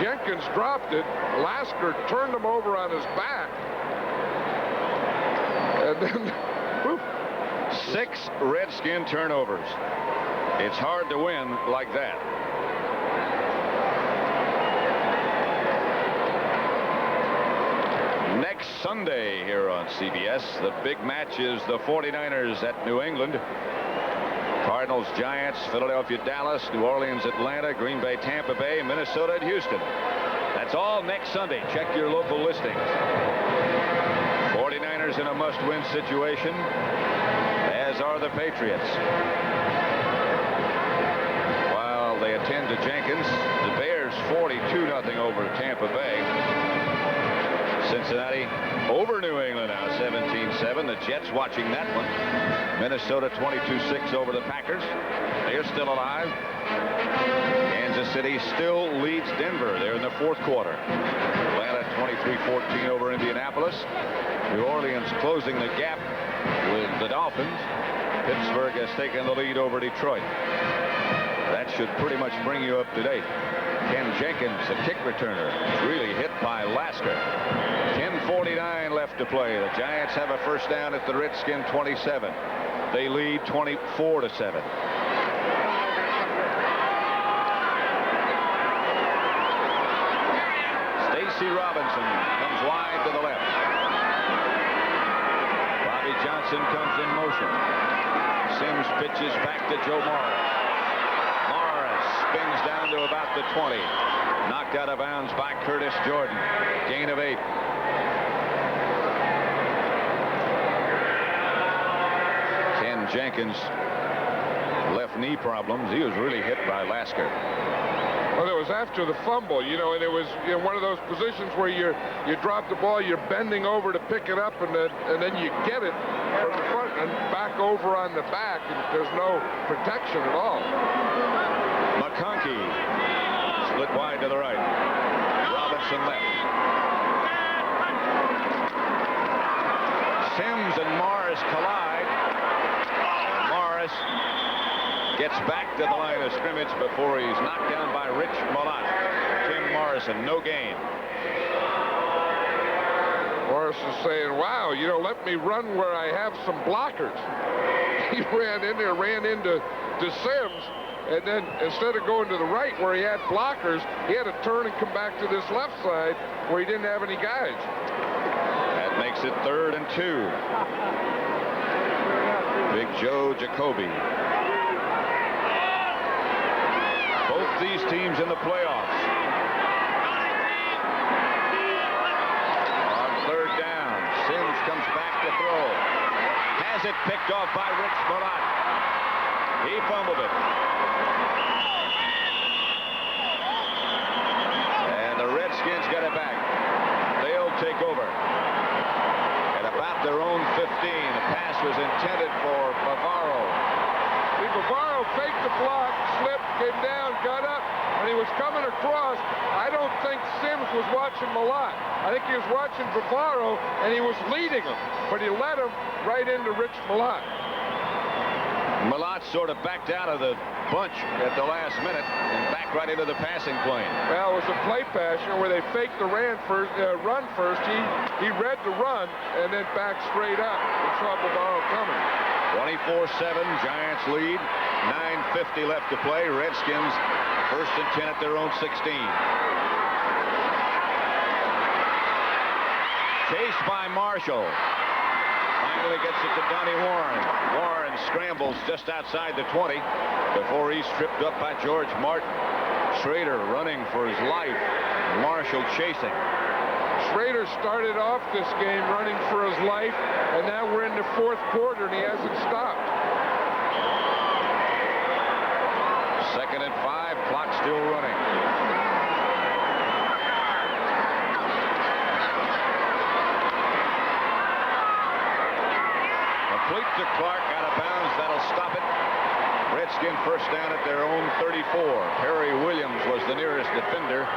Jenkins dropped it. Lasker turned him over on his back. And then, whoop. 6 Redskin turnovers. It's hard to win like that. Next Sunday here on CBS, the big match is the 49ers at New England. Cardinals, Giants, Philadelphia, Dallas, New Orleans, Atlanta, Green Bay, Tampa Bay, Minnesota, and Houston. That's all next Sunday. Check your local listings. 49ers in a must-win situation, as are the Patriots. While they attend to Jenkins, the Bears 42-0 over Tampa Bay. Cincinnati over New England now 17-7. The Jets watching that one. Minnesota 22-6 over the Packers. They're still alive. Kansas City still leads Denver. They're in the 4th quarter. Atlanta 23-14 over Indianapolis. New Orleans closing the gap with the Dolphins. Pittsburgh has taken the lead over Detroit. That should pretty much bring you up to date. Ken Jenkins, a kick returner, really hit by Lasker. 10:49 left to play. The Giants have a first down at the Redskin 27. They lead 24-7. Stacy Robinson comes wide to the left. Bobby Johnson comes in motion. Sims pitches back to Joe Morris. Morris spins down to about the 20. Knocked out of bounds by Curtis Jordan. Gain of 8. Ken Jenkins, left knee problems. He was really hit by Lasker. Well, it was after the fumble, you know, and it was one of those positions where you drop the ball, you're bending over to pick it up, and then you get it from the front and back over on the back, and there's no protection at all. McConkey split wide to the right. Robinson left. Sims and Morris collide. Morris gets back to the line of scrimmage before he's knocked down by Rich Malott. Tim Morrison, no gain. Morris is saying, wow, you know, let me run where I have some blockers. He ran in there, ran into to Sims. And then instead of going to the right where he had blockers, he had to turn and come back to this left side where he didn't have any guys. That makes it 3rd and 2. Big Joe Jacoby. Both these teams in the playoffs. On 3rd down, Sims comes back to throw. Has it picked off by Rich Malott. He fumbled it. And the Redskins get it back. They'll take over. At about their own 15. The pass was intended for Bavaro. Bavaro faked the block, slipped, came down, got up, and he was coming across. I don't think Sims was watching Malott. I think he was watching Bavaro, and he was leading him, but he led him right into Rich Malott. Malott sort of backed out of the bunch at the last minute and backed right into the passing plane. Well, it was a play pass, where they faked the run first. He read the run and then backed straight up and saw Bavaro coming. 24-7, Giants lead. 9:50 left to play. Redskins 1st and 10 at their own 16. Chased by Marshall. Finally gets it to Donnie Warren. Warren scrambles just outside the 20 before he's tripped up by George Martin. Schrader running for his life. Marshall chasing. Schrader started off this game running for his life, and now we're in the 4th quarter, and he hasn't stopped. 2nd and 5, clock still running. Complete to Clark, out of bounds. That'll stop it. Redskin 1st down at their own 34. Perry Williams was the nearest defender,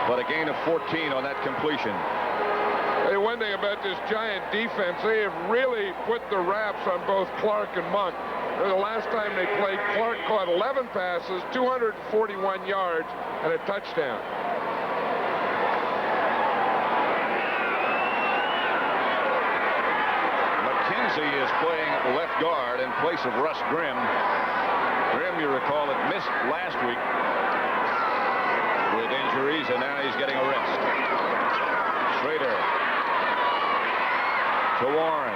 but a gain of 14 on that completion. Hey, one thing about this Giant defense, they have really put the wraps on both Clark and Monk. The last time they played, Clark caught 11 passes, 241 yards, and a touchdown. McKenzie is playing left guard in place of Russ Grimm. Grimm, you recall, had missed last week with injuries, and now he's getting a rest. Schrader to Warren.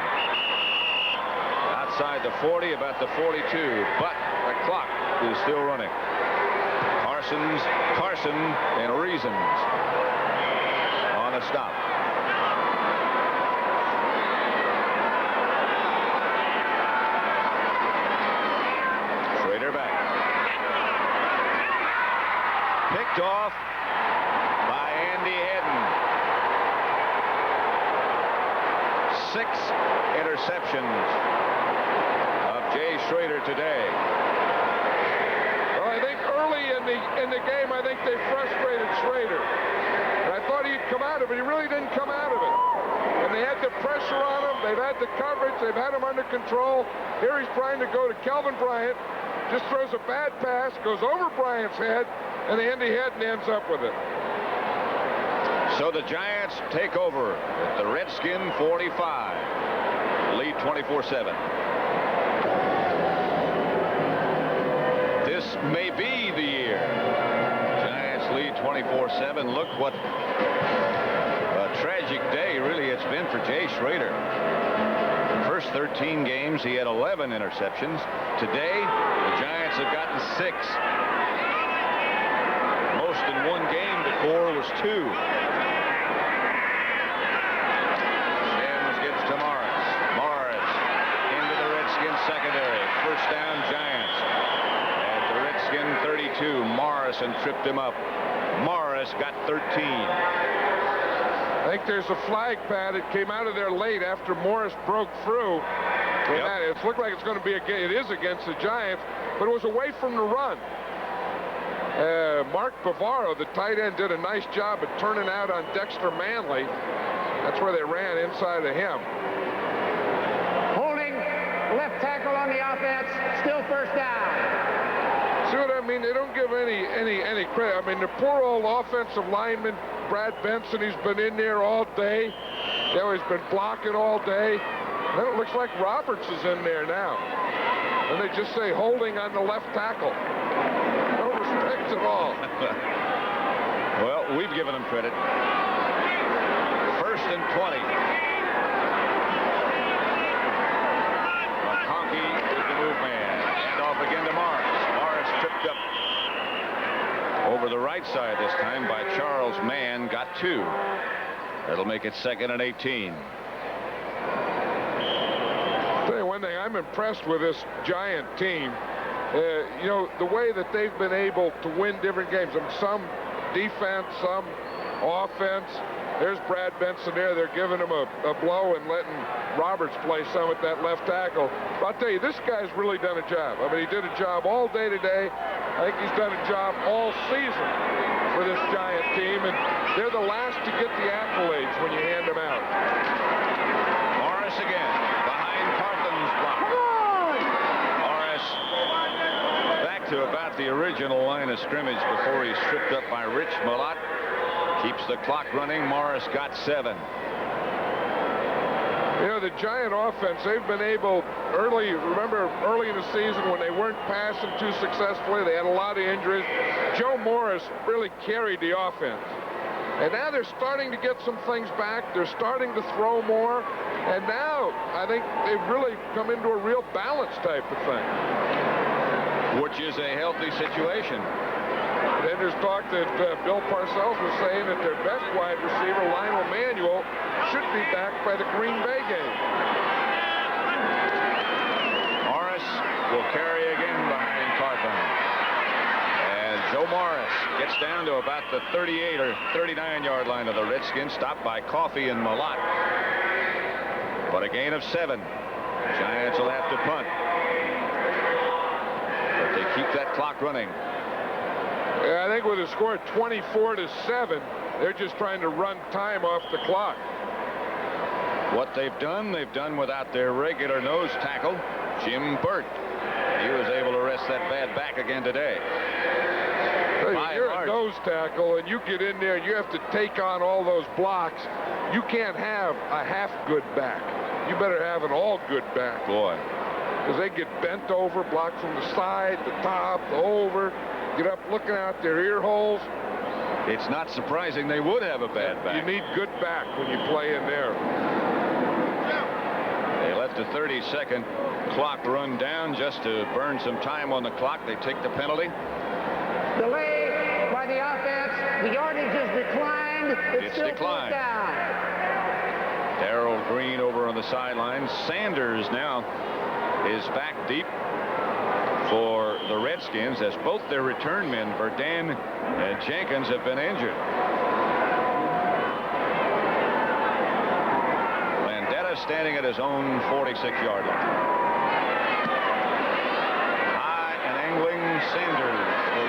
Outside the 40, about the 42, but the clock is still running. Carson and Reasons on the stop. Schrader back. Picked off by Andy Hedden. 6 interceptions of Jay Schrader today. Well, I think early in the game, I think they frustrated Schrader. And I thought he'd come out of it. He really didn't come out of it. And they had the pressure on him. They've had the coverage. They've had him under control. Here he's trying to go to Kelvin Bryant. Just throws a bad pass, goes over Bryant's head, and Andy Hedden ends up with it. So the Giants take over at the Redskin 45. Lead 24-7. This may be the year. Giants lead 24-7. Look what a tragic day really it's been for Jay Schrader. First 13 games, he had 11 interceptions. Today, the Giants have gotten 6. Most in one game before was 2. Sims gets to Morris. Morris into the Redskins secondary. 1st down, Giants. At the Redskin 32, Morrison tripped him up. Morris got 13. I think there's a flag, Pat. It came out of there late after Morris broke through. Yep. It looked like it's going to be it is against the Giants, but it was away from the run. Mark Bavaro, the tight end, did a nice job of turning out on Dexter Manley. That's where they ran inside of him. Holding left tackle on the offense, still 1st down. See what I mean? They don't give any credit. I mean, the poor old offensive lineman, Brad Benson, he's been in there all day. He's been blocking all day. Then it looks like Roberts is in there now. And they just say holding on the left tackle. No respect at all. Well, we've given them credit. 1st and 20. McConkey is the move man. And off again to Morris. Morris tripped up over the right side this time by Charles Mann. Got 2. That'll make it 2nd and 18. I'll tell you one thing, I'm impressed with this Giant team. You know, the way that they've been able to win different games. I mean, some defense, some offense. There's Brad Benson there. They're giving him a blow and letting Roberts play some at that left tackle. But I'll tell you, this guy's really done a job. I mean, he did a job all day today. I think he's done a job all season for this Giant team, and they're the last to get the accolades when you hand them out. Morris again, behind Carthen's block. Morris back to about the original line of scrimmage before he's stripped up by Rich Malott. Keeps the clock running. Morris got 7. You know, the Giant offense, they've been able early, remember early in the season when they weren't passing too successfully, they had a lot of injuries. Joe Morris really carried the offense. And now they're starting to get some things back. They're starting to throw more. And now I think they've really come into a real balance type of thing. Which is a healthy situation. Then there's talk that Bill Parcells was saying that their best wide receiver, Lionel Manuel, should be back by the Green Bay game. Morris will carry again behind Carthen. And Joe Morris gets down to about the 38 or 39-yard line of the Redskins, stopped by Coffey and Malott. But a gain of 7. Giants will have to punt. But they keep that clock running. Yeah, I think with a score of 24-7, they're just trying to run time off the clock. What they've done without their regular nose tackle, Jim Burt. He was able to rest that bad back again today. Hey, you're a nose tackle, and you get in there, and you have to take on all those blocks. You can't have a half-good back. You better have an all-good back. Boy. Because they get bent over, blocked from the side, the top, the over. Get up looking out their ear holes. It's not surprising they would have a bad back. You need good back when you play in there. They let the 30-second clock run down just to burn some time on the clock. They take the penalty. Delay by the offense. The yardage is declined. It's still declined. Down. Darrell Green over on the sidelines. Sanders now is back deep for the Redskins as both their return men, Verdin and Jenkins, have been injured. Landeta standing at his own 46-yard line. High and angling. Sanders will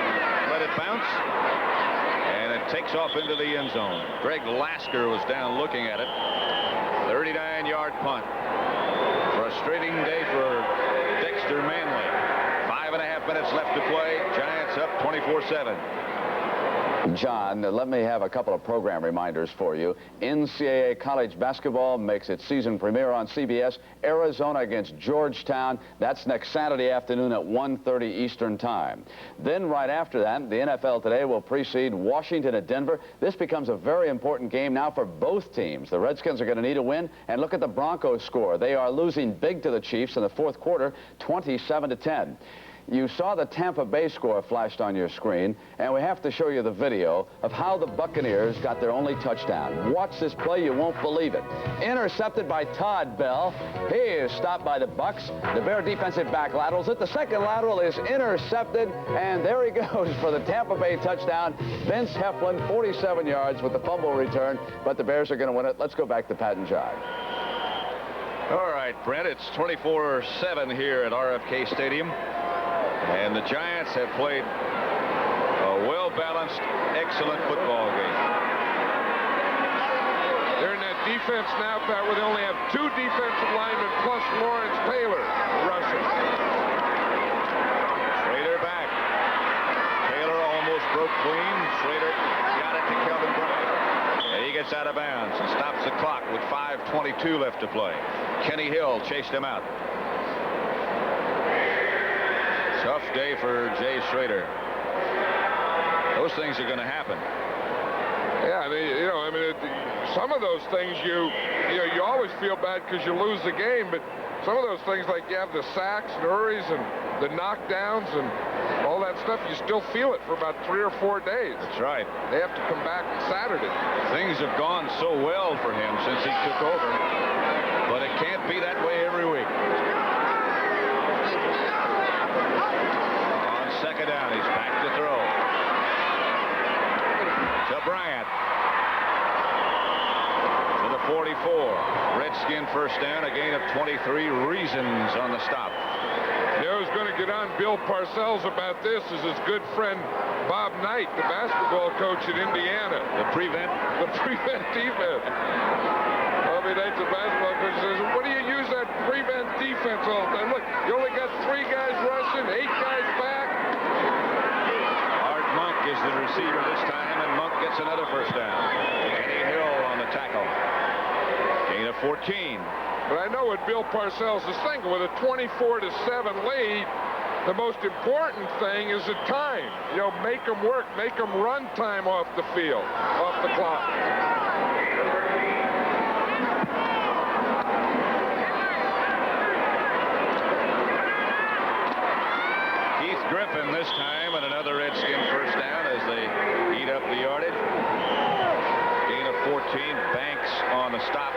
let it bounce, and it takes off into the end zone. Greg Lasker was down looking at it. 39-yard punt. Frustrating day for Dexter Manley. 5.5 minutes left to play. Giants up 24-7. John, let me have a couple of program reminders for you. NCAA college basketball makes its season premiere on CBS. Arizona against Georgetown. That's next Saturday afternoon at 1:30 Eastern Time. Then right after that, the NFL Today will precede Washington at Denver. This becomes a very important game now for both teams. The Redskins are going to need a win. And look at the Broncos score. They are losing big to the Chiefs in the fourth quarter, 27-10. You saw the Tampa Bay score flashed on your screen, and we have to show you the video of how the Buccaneers got their only touchdown. Watch this play, you won't believe it. Intercepted by Todd Bell. He is stopped by the Bucs. The Bear defensive back laterals it. The second lateral is intercepted, and there he goes for the Tampa Bay touchdown. Vince Heflin, 47 yards with the fumble return, but the Bears are going to win it. Let's go back to Pat and John. All right, Brent, it's 24-7 here at RFK Stadium. And the Giants have played a well-balanced, excellent football game. They're in that defense now, Pat, where they only have 2 defensive linemen plus Lawrence Taylor rushing. Schrader back. Taylor almost broke clean. Schrader got it to Kelvin Bryant. And he gets out of bounds and stops the clock with 5:22 left to play. Kenny Hill chased him out. day for Jay Schrader. Those things are going to happen. Yeah, some of those things you always feel bad because you lose the game, but some of those things, like you have the sacks and hurries and the knockdowns and all that stuff, you still feel it for about 3 or 4 days. That's right. They have to come back Saturday. Things have gone so well for him since he took over, but it can't be that way every week. On second down, he's back to throw. To Bryant. To the 44. Redskin first down, a gain of 23. Reasons on the stop. Who's going to get on Bill Parcells about this is his good friend Bob Knight, the basketball coach at Indiana. The prevent defense. Bobby Knight, the basketball coach, says, what do you use that prevent defense all the time? Look, you only got 3 guys rushing, 8 guys back. Art Monk is the receiver this time, and Monk gets another first down. Kenny Hill on the tackle. Gain of 14. But I know what Bill Parcells is thinking. With a 24-7 lead, the most important thing is the time. Make them work, make them run time off the field, off the clock. Keith Griffin this time, and another Redskin first down as they eat up the yardage. Gain of 14. Banks on the stop.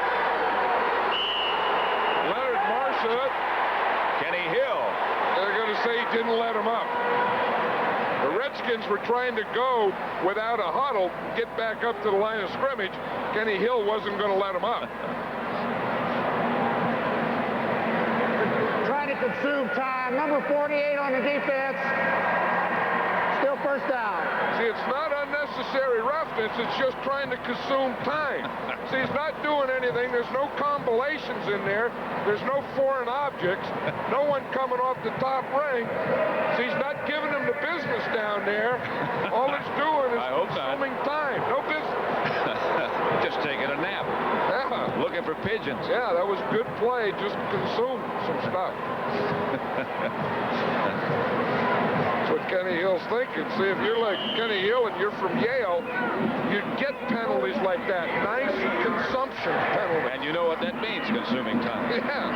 Kenny Hill. They're going to say he didn't let him up. The Redskins were trying to go without a huddle, get back up to the line of scrimmage. Kenny Hill wasn't going to let him up. Trying to consume time. Number 48 on the defense. Still first down. See, it's not unnecessary roughness. It's just trying to consume time. See, he's not doing anything. There's no combinations in there. There's no foreign objects. No one coming off the top ring. See, he's not giving them the business down there. All it's doing is consuming time. No business. Just taking a nap. Yeah. Looking for pigeons. Yeah, that was good play. Just consume some stuff. That's what Kenny Hill's thinking. See, if you're like Kenny Hill and you're from Yale, you'd get penalties like that. Nice consumption penalty. And you know what that means, consuming time. Yeah,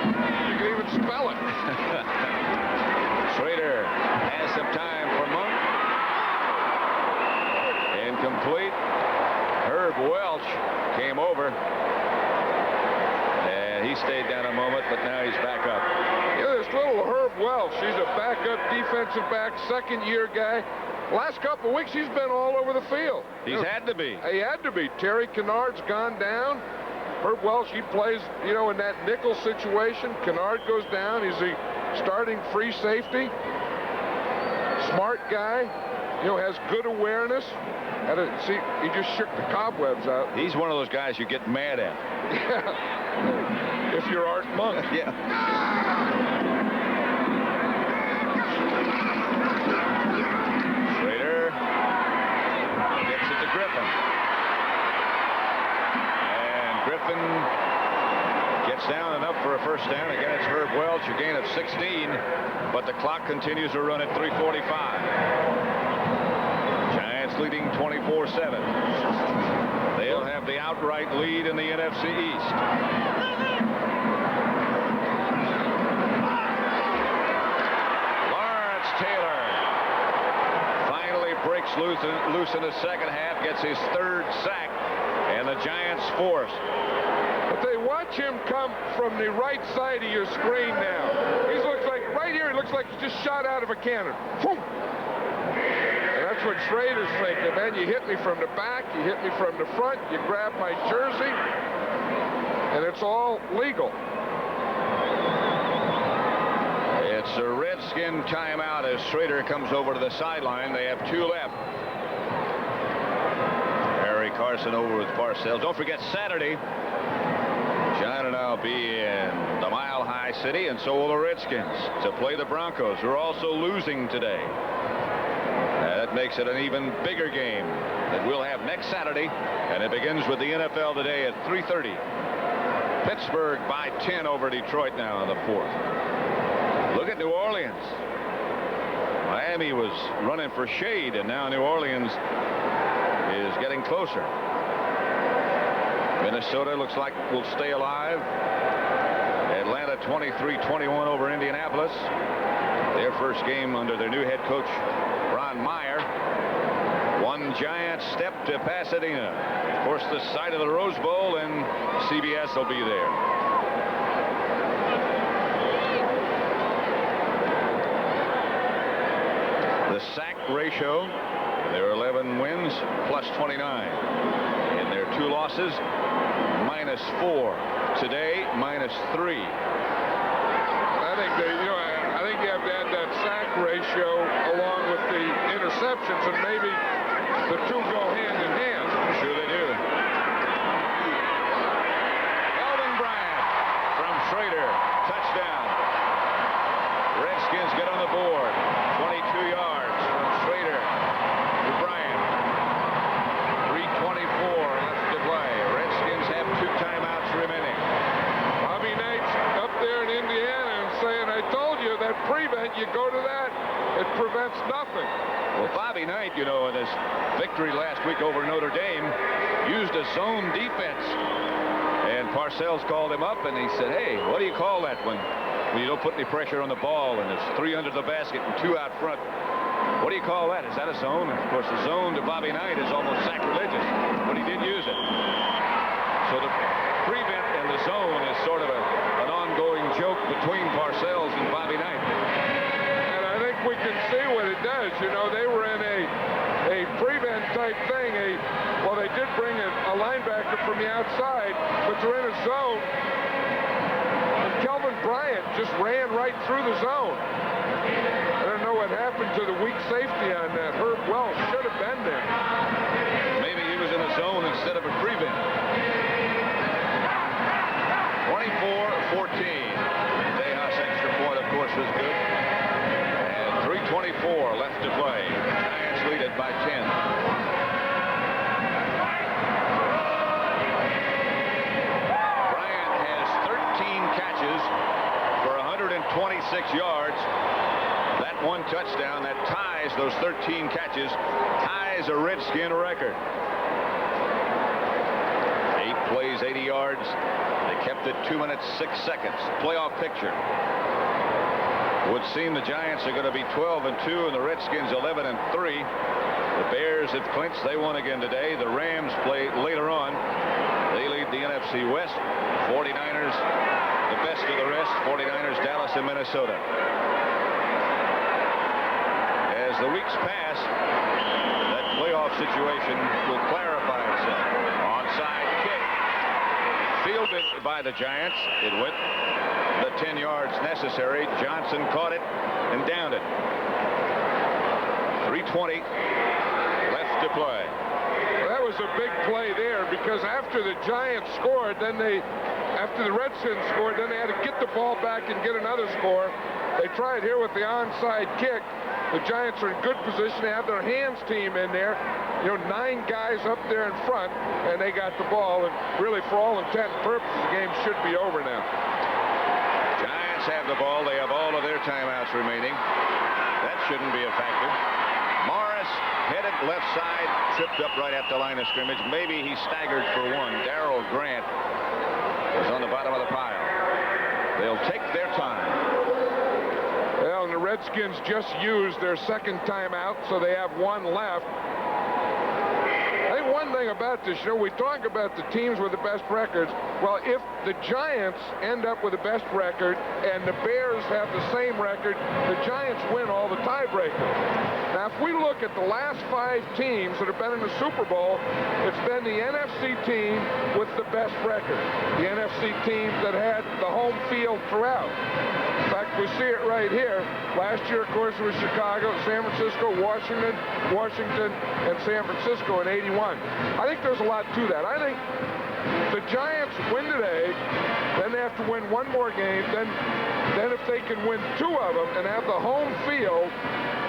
you can even spell it. Schrader has some time for Monk. Incomplete. Herb Welch came over. And he stayed down a moment, but now he's back up. Yeah, this little Herb Welch, he's a backup defensive back, second-year guy. Last couple of weeks, he's been all over the field. He's had to be. He had to be. Terry Kennard's gone down. Herb Welch, he plays, in that nickel situation. Kennard goes down. He's a starting free safety. Smart guy. Has good awareness. See, he just shook the cobwebs out. He's one of those guys you get mad at. Yeah. If you're Art Monk. Yeah. Schrader gets it to Griffin. And Griffin gets down enough for a first down. Again, it's Herb Welch, a gain of 16, but the clock continues to run at 3:45. Giants leading 24-7. They'll have the outright lead in the NFC East. Lawrence Taylor finally breaks loose in the second half, gets his 3rd sack, and the Giants forced. But they watch him come from the right side of your screen now. He looks like, right here, he looks like he just shot out of a cannon. Boom. And that's what Schrader's thinking, man. You hit me from the back, you hit me from the front, you grab my jersey, and it's all legal. It's a Redskin timeout as Schrader comes over to the sideline. They have 2 left. Harry Carson over with Parcells. Don't forget Saturday, John and I'll be in the Mile High City, and so will the Redskins, to play the Broncos, who are also losing today. That makes it an even bigger game that we'll have next Saturday, and it begins with the NFL today at 3:30. Pittsburgh by 10 over Detroit now in the 4th. Look at New Orleans. Miami was running for shade, and now New Orleans is getting closer. Minnesota looks like will stay alive. Atlanta 23-21 over Indianapolis. Their first game under their new head coach, Ron Meyer. One giant step to Pasadena. Of course, the site of the Rose Bowl, and CBS will be there. The sack ratio, their 11 wins plus 29. In their 2 losses, -4. Today, -3. I think I think you have to add that sack ratio along with the interceptions, and maybe the two go hand in hand. Sure they do. Elvin Bryant from Schrader, touchdown. Redskins get on the board. 22 yards from Schrader to Bryant. 3:24 left to play. Redskins have 2 timeouts remaining. Bobby Knight's up there in Indiana and saying, I told you that prevent, you go to that, it prevents nothing. Well, Bobby Knight, you know, in his victory last week over Notre Dame, used a zone defense. And Parcells called him up and he said, hey, what do you call that when you don't put any pressure on the ball and there's 3 under the basket and 2 out front? What do you call that? Is that a zone? And of course, the zone to Bobby Knight is almost sacrilegious, but he did use it. So the prevent and the zone is sort of an ongoing joke between Parcells and Bobby Knight. And I think we can see what it does. You know, they were in a prevent type thing. Well, they did bring a linebacker from the outside, but they're in a zone. And Kelvin Bryant just ran right through the zone. I don't know what happened to the weak safety on that. Herb Wells should have been there. Maybe he was in a zone instead of a prevent. 24-14. Tejas extra point, of course, was good. And 3:24 left to play. Giants lead it by 10. Bryant has 13 catches for 126 yards. That 1 touchdown that ties those 13 catches, ties a Redskin record. 8 plays, 80 yards. They kept it 2 minutes, 6 seconds. Playoff picture. Would seem the Giants are going to be 12-2 and the Redskins 11-3. The Bears have clinched. They won again today. The Rams play later on. They lead the NFC West. 49ers, the best of the rest. 49ers, Dallas, and Minnesota. As the weeks pass, that playoff situation will clarify itself. Onside kick. Fielded by the Giants. It went the 10 yards necessary. Johnson caught it and downed it. 3:20 left to play. Well, that was a big play there because after the Giants scored, after the Redskins scored, then they had to get the ball back and get another score. They tried here with the onside kick. The Giants are in good position. They have their hands team in there. You know, 9 guys up there in front, and they got the ball. And really, for all intent and purposes, the game should be over now. Giants have the ball. They have all of their timeouts remaining. That shouldn't be a factor. Morris headed left side, tripped up right at the line of scrimmage. Maybe he staggered for 1. Darrell Grant is on the bottom of the pile. They'll take their time. Well, and the Redskins just used their second timeout, so they have 1 left. I think one thing about this, you know, we talk about the teams with the best records. Well, if the Giants end up with the best record and the Bears have the same record, the Giants win all the tiebreakers. Now, if we look at the last 5 teams that have been in the Super Bowl, it's been the NFC team with the best record. The NFC teams that had the home field throughout. In fact, we see it right here. Last year, of course, it was Chicago, San Francisco, Washington, and San Francisco in '81. I think there's a lot to that. I think the Giants win today, then they have to win 1 more game. Then if they can win 2 of them and have the home field,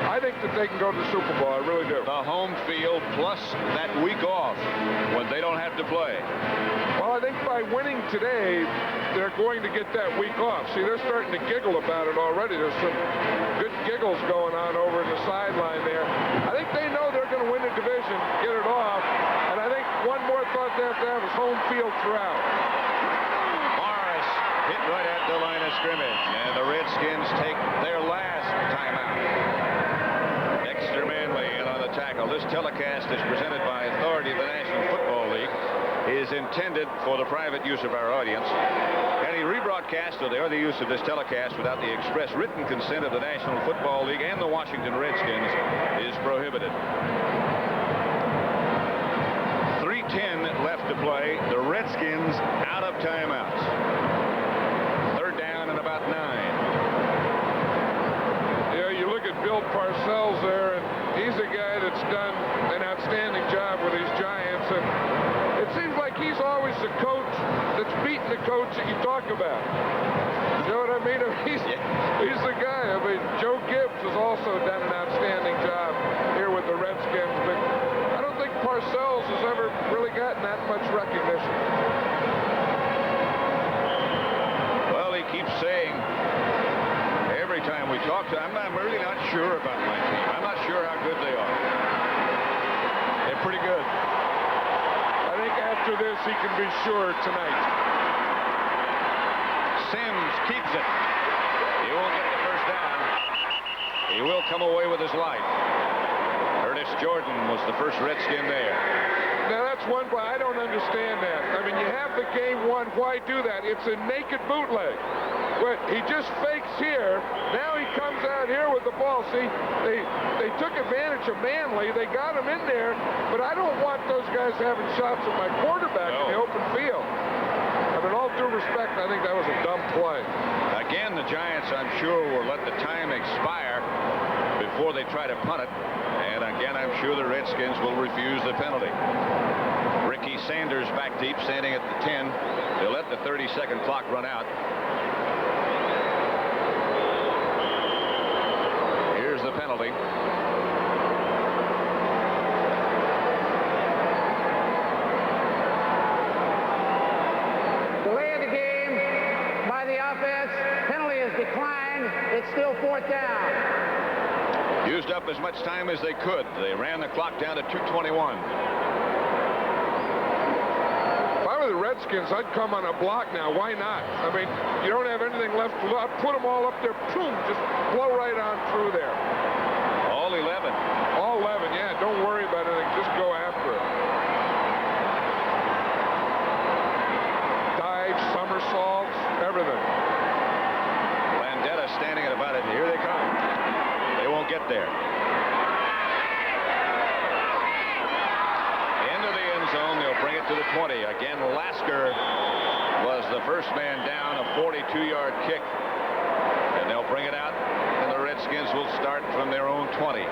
I think that they can go to the Super Bowl. I really do. The home field plus that week off when they don't have to play. Well, I think by winning today, they're going to get that week off. See, they're starting to giggle about it already. There's some good giggles going on over in the sideline there. I think they know they're going to win the division, get it off, and I think one more thought they have to have is home field throughout. Morris hit right at the line of scrimmage, and the Redskins take their last timeout. Dexter Manley in on the tackle. This telecast is presented by authority of the National Football League, is intended for the private use of our audience. Any rebroadcast or the other use of this telecast without the express written consent of the National Football League and the Washington Redskins is prohibited. 3:10 left to play. The Redskins out of timeouts. Third down and about 9. Yeah, you look at Bill Parcells there, and he's a guy that's done an outstanding job with these Giants, and it seems like he's always the coach that's beating the coach that you talk about. You know what I mean? He's the guy. I mean, Joe Gibbs has also done an outstanding job here with the Redskins, but I don't think Parcells has ever really gotten that much recognition. Well, he keeps saying every time we talk to him, I'm really not sure about my team. I'm not sure how good they are. They're pretty good. I think after this, he can be sure tonight. Sims keeps it. He won't get the first down. He will come away with his life. Curtis Jordan was the first Redskin there. Now, that's one play. I don't understand that. I mean, you have the game won. Why do that? It's a naked bootleg. But he just fakes here. Now he comes out here with the ball. See, they took advantage of Manley. They got him in there. But I don't want those guys having shots at my quarterback in the open field. I mean, all due respect, I think that was a dumb play. Again, the Giants, I'm sure, will let the time expire before they try to punt it. And again, I'm sure the Redskins will refuse the penalty. Ricky Sanders back deep, standing at the 10. They'll let the 30-second clock run out. Here's the penalty. Delay of the game by the offense. Penalty is declined. It's still 4th down. Used up as much time as they could. They ran the clock down to 2:21. If I were the Redskins, I'd come on a block now. Why not? I mean, you don't have anything left. I'd put them all up there. Boom, just blow right on through there. All 11. All 11, yeah. Don't worry about anything. Just go after it. Dives, somersaults, everything. Landetta standing at about it. Here they come. They won't get there. Into the end zone. They'll bring it to the 20. Again, Lasker was the first man down, a 42-yard kick. And they'll bring it out, and the Redskins will start from their own 20.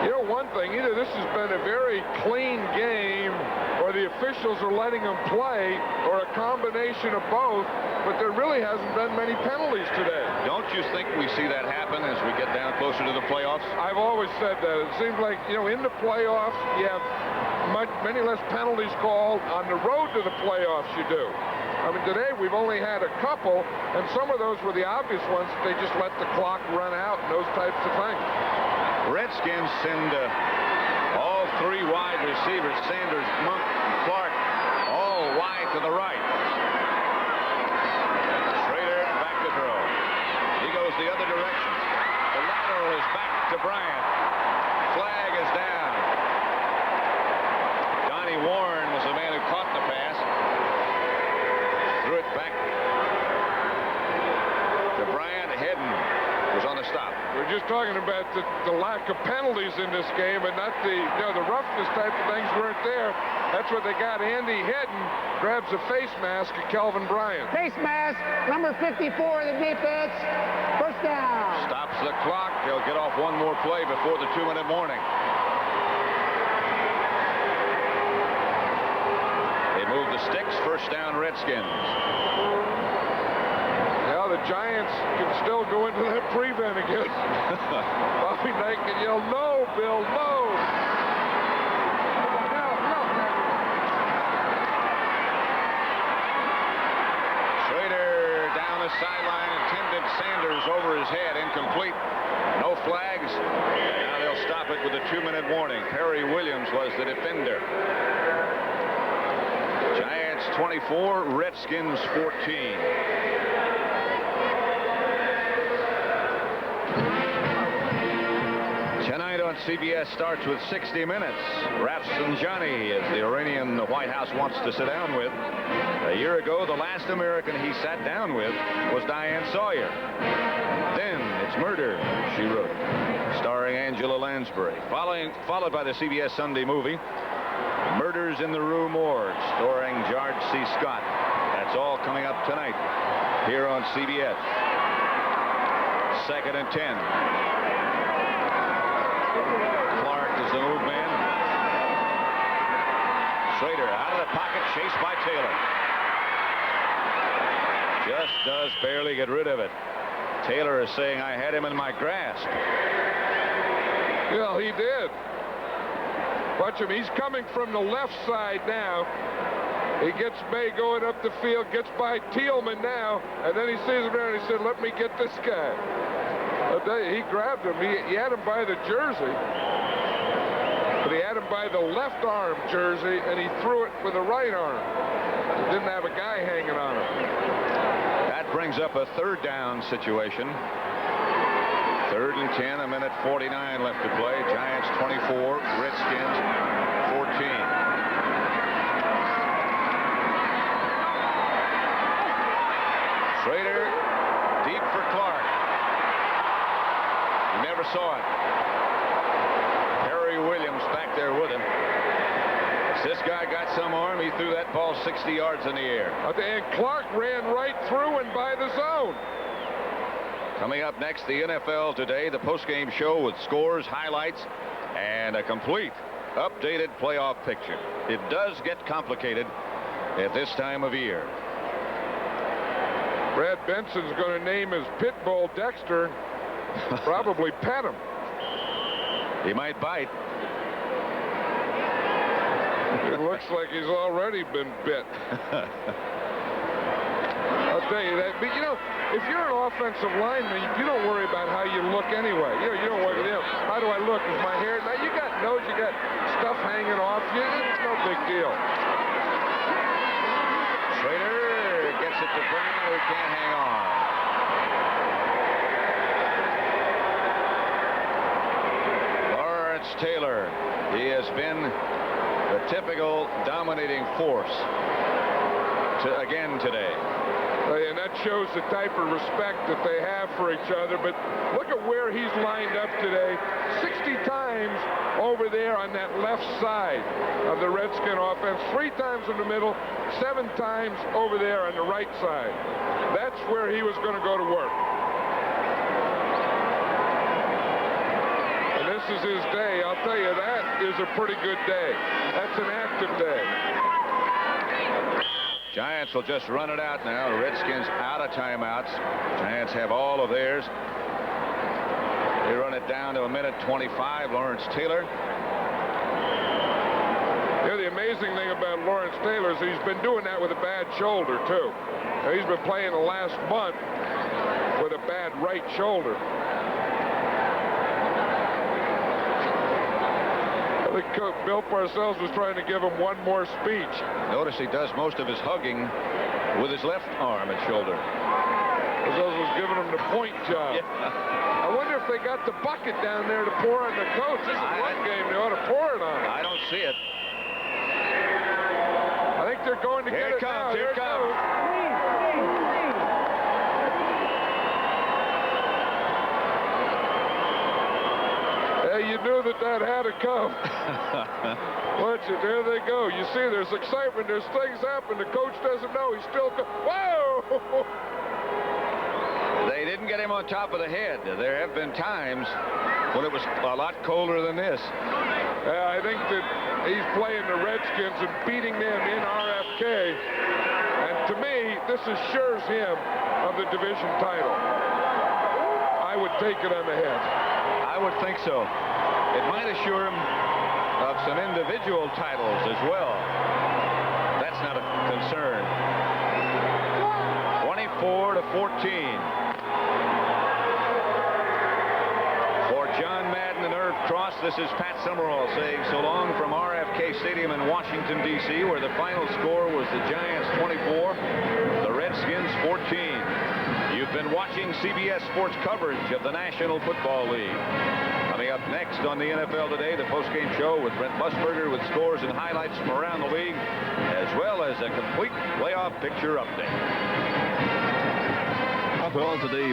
You know, one thing, either this has been a very clean game, or the officials are letting them play, or a combination of both, but there really hasn't been many penalties today. Don't you think we see that happen as we get down closer to the playoffs? I've always said that. It seems like, you know, in the playoffs, you have many less penalties called. On the road to the playoffs, you do. I mean, today we've only had a couple, and some of those were the obvious ones. They just let the clock run out and those types of things. Redskins send all 3 wide receivers, Sanders, Monk, and Clark, all wide to the right. Schrader back to throw. He goes the other direction. The lateral is back to Bryant. Flag is down. Donnie Warren was the man who caught the pass. Threw it back to Bryant. Hedden was on the stop. We're just talking about the lack of penalties in this game, and not the roughness type of things weren't there. That's what they got. Andy Hedden grabs a face mask at Kelvin Bryant. Face mask, number 54 of the defense. First down. Stops the clock. They'll get off one more play before the 2-minute warning. They move the sticks. First down, Redskins. Well, the Giants can still go into that prevent again. Bobby Knight can yell, "No, Bill, no!" Schrader down the sideline, intended Sanders over his head, incomplete. No flags. Now they'll stop it with a 2-minute warning. Perry Williams was the defender. Giants 24, Redskins 14. Tonight on CBS starts with 60 Minutes. Rafsanjani is the Iranian the White House wants to sit down with. A year ago, the last American he sat down with was Diane Sawyer. Then it's Murder, She Wrote, starring Angela Lansbury. Followed by the CBS Sunday movie, Murders in the Rue Morgue, starring George C. Scott. That's all coming up tonight here on CBS. 2nd and 10. Clark is the move man. Schrader out of the pocket, chased by Taylor. Just does barely get rid of it. Taylor is saying, "I had him in my grasp." Well, he did. Watch him. He's coming from the left side now. He gets May going up the field, gets by Thielman now, and then he sees him there and he said, "Let me get this guy." He grabbed him. He had him by the jersey, but he had him by the left arm jersey, and he threw it with the right arm. He didn't have a guy hanging on him. That brings up a 3rd down situation. 3rd and 10, 1:49 left to play. Giants 24, Redskins 14. Schrader deep for Clark. He never saw it. Perry Williams back there with him. This guy got some arm. He threw that ball 60 yards in the air. And Clark ran right through and by the zone. Coming up next, the NFL Today, the postgame show with scores, highlights, and a complete updated playoff picture. It does get complicated at this time of year. Brad Benson's going to name his pit bull Dexter. Probably pet him. He might bite. It looks like he's already been bit. I'll tell you that. But, you know, if you're an offensive lineman, you don't worry about how you look anyway. You don't worry, how do I look? Is my hair? Now, you got nose, you got stuff hanging off you. It's no big deal. Schrader gets it to Green, who can't hang on. Lawrence Taylor. He has been the typical dominating force again today. And that shows the type of respect that they have for each other. But look at where he's lined up today. 60 times over there on that left side of the Redskin offense. 3 times in the middle, 7 times over there on the right side. That's where he was going to go to work. And this is his day. I'll tell you, that is a pretty good day. That's an active day. Giants will just run it out now. The Redskins out of timeouts. Giants have all of theirs. They run it down to 1:25. Lawrence Taylor. Yeah, the amazing thing about Lawrence Taylor is he's been doing that with a bad shoulder, too. Now, he's been playing the last month with a bad right shoulder. I think Bill Parcells was trying to give him one more speech. Notice he does most of his hugging with his left arm and shoulder. Parcells was giving him the point job. Yeah. I wonder if they got the bucket down there to pour on the coach. This is one game they ought to pour it on. I don't see it. I think they're going to Here get it it comes. now. Here it comes. You knew that had to come. Watch it. There they go. You see, there's excitement. There's things happen. The coach doesn't know. He's still. Whoa! They didn't get him on top of the head. There have been times when it was a lot colder than this. I think that he's playing the Redskins and beating them in RFK and To me, this assures him of the division title. I would take it on the head. I would think so. It might assure him of some individual titles as well. That's not a concern. 24-14. For John Madden and Irv Cross, this is Pat Summerall saying so long from RFK Stadium in Washington, D.C., where the final score was the Giants 24, the Redskins 14. You've been watching CBS Sports coverage of the National Football League. Coming up next on the NFL Today, the postgame show with Brent Musburger with scores and highlights from around the league, as well as a complete playoff picture update. Well, today.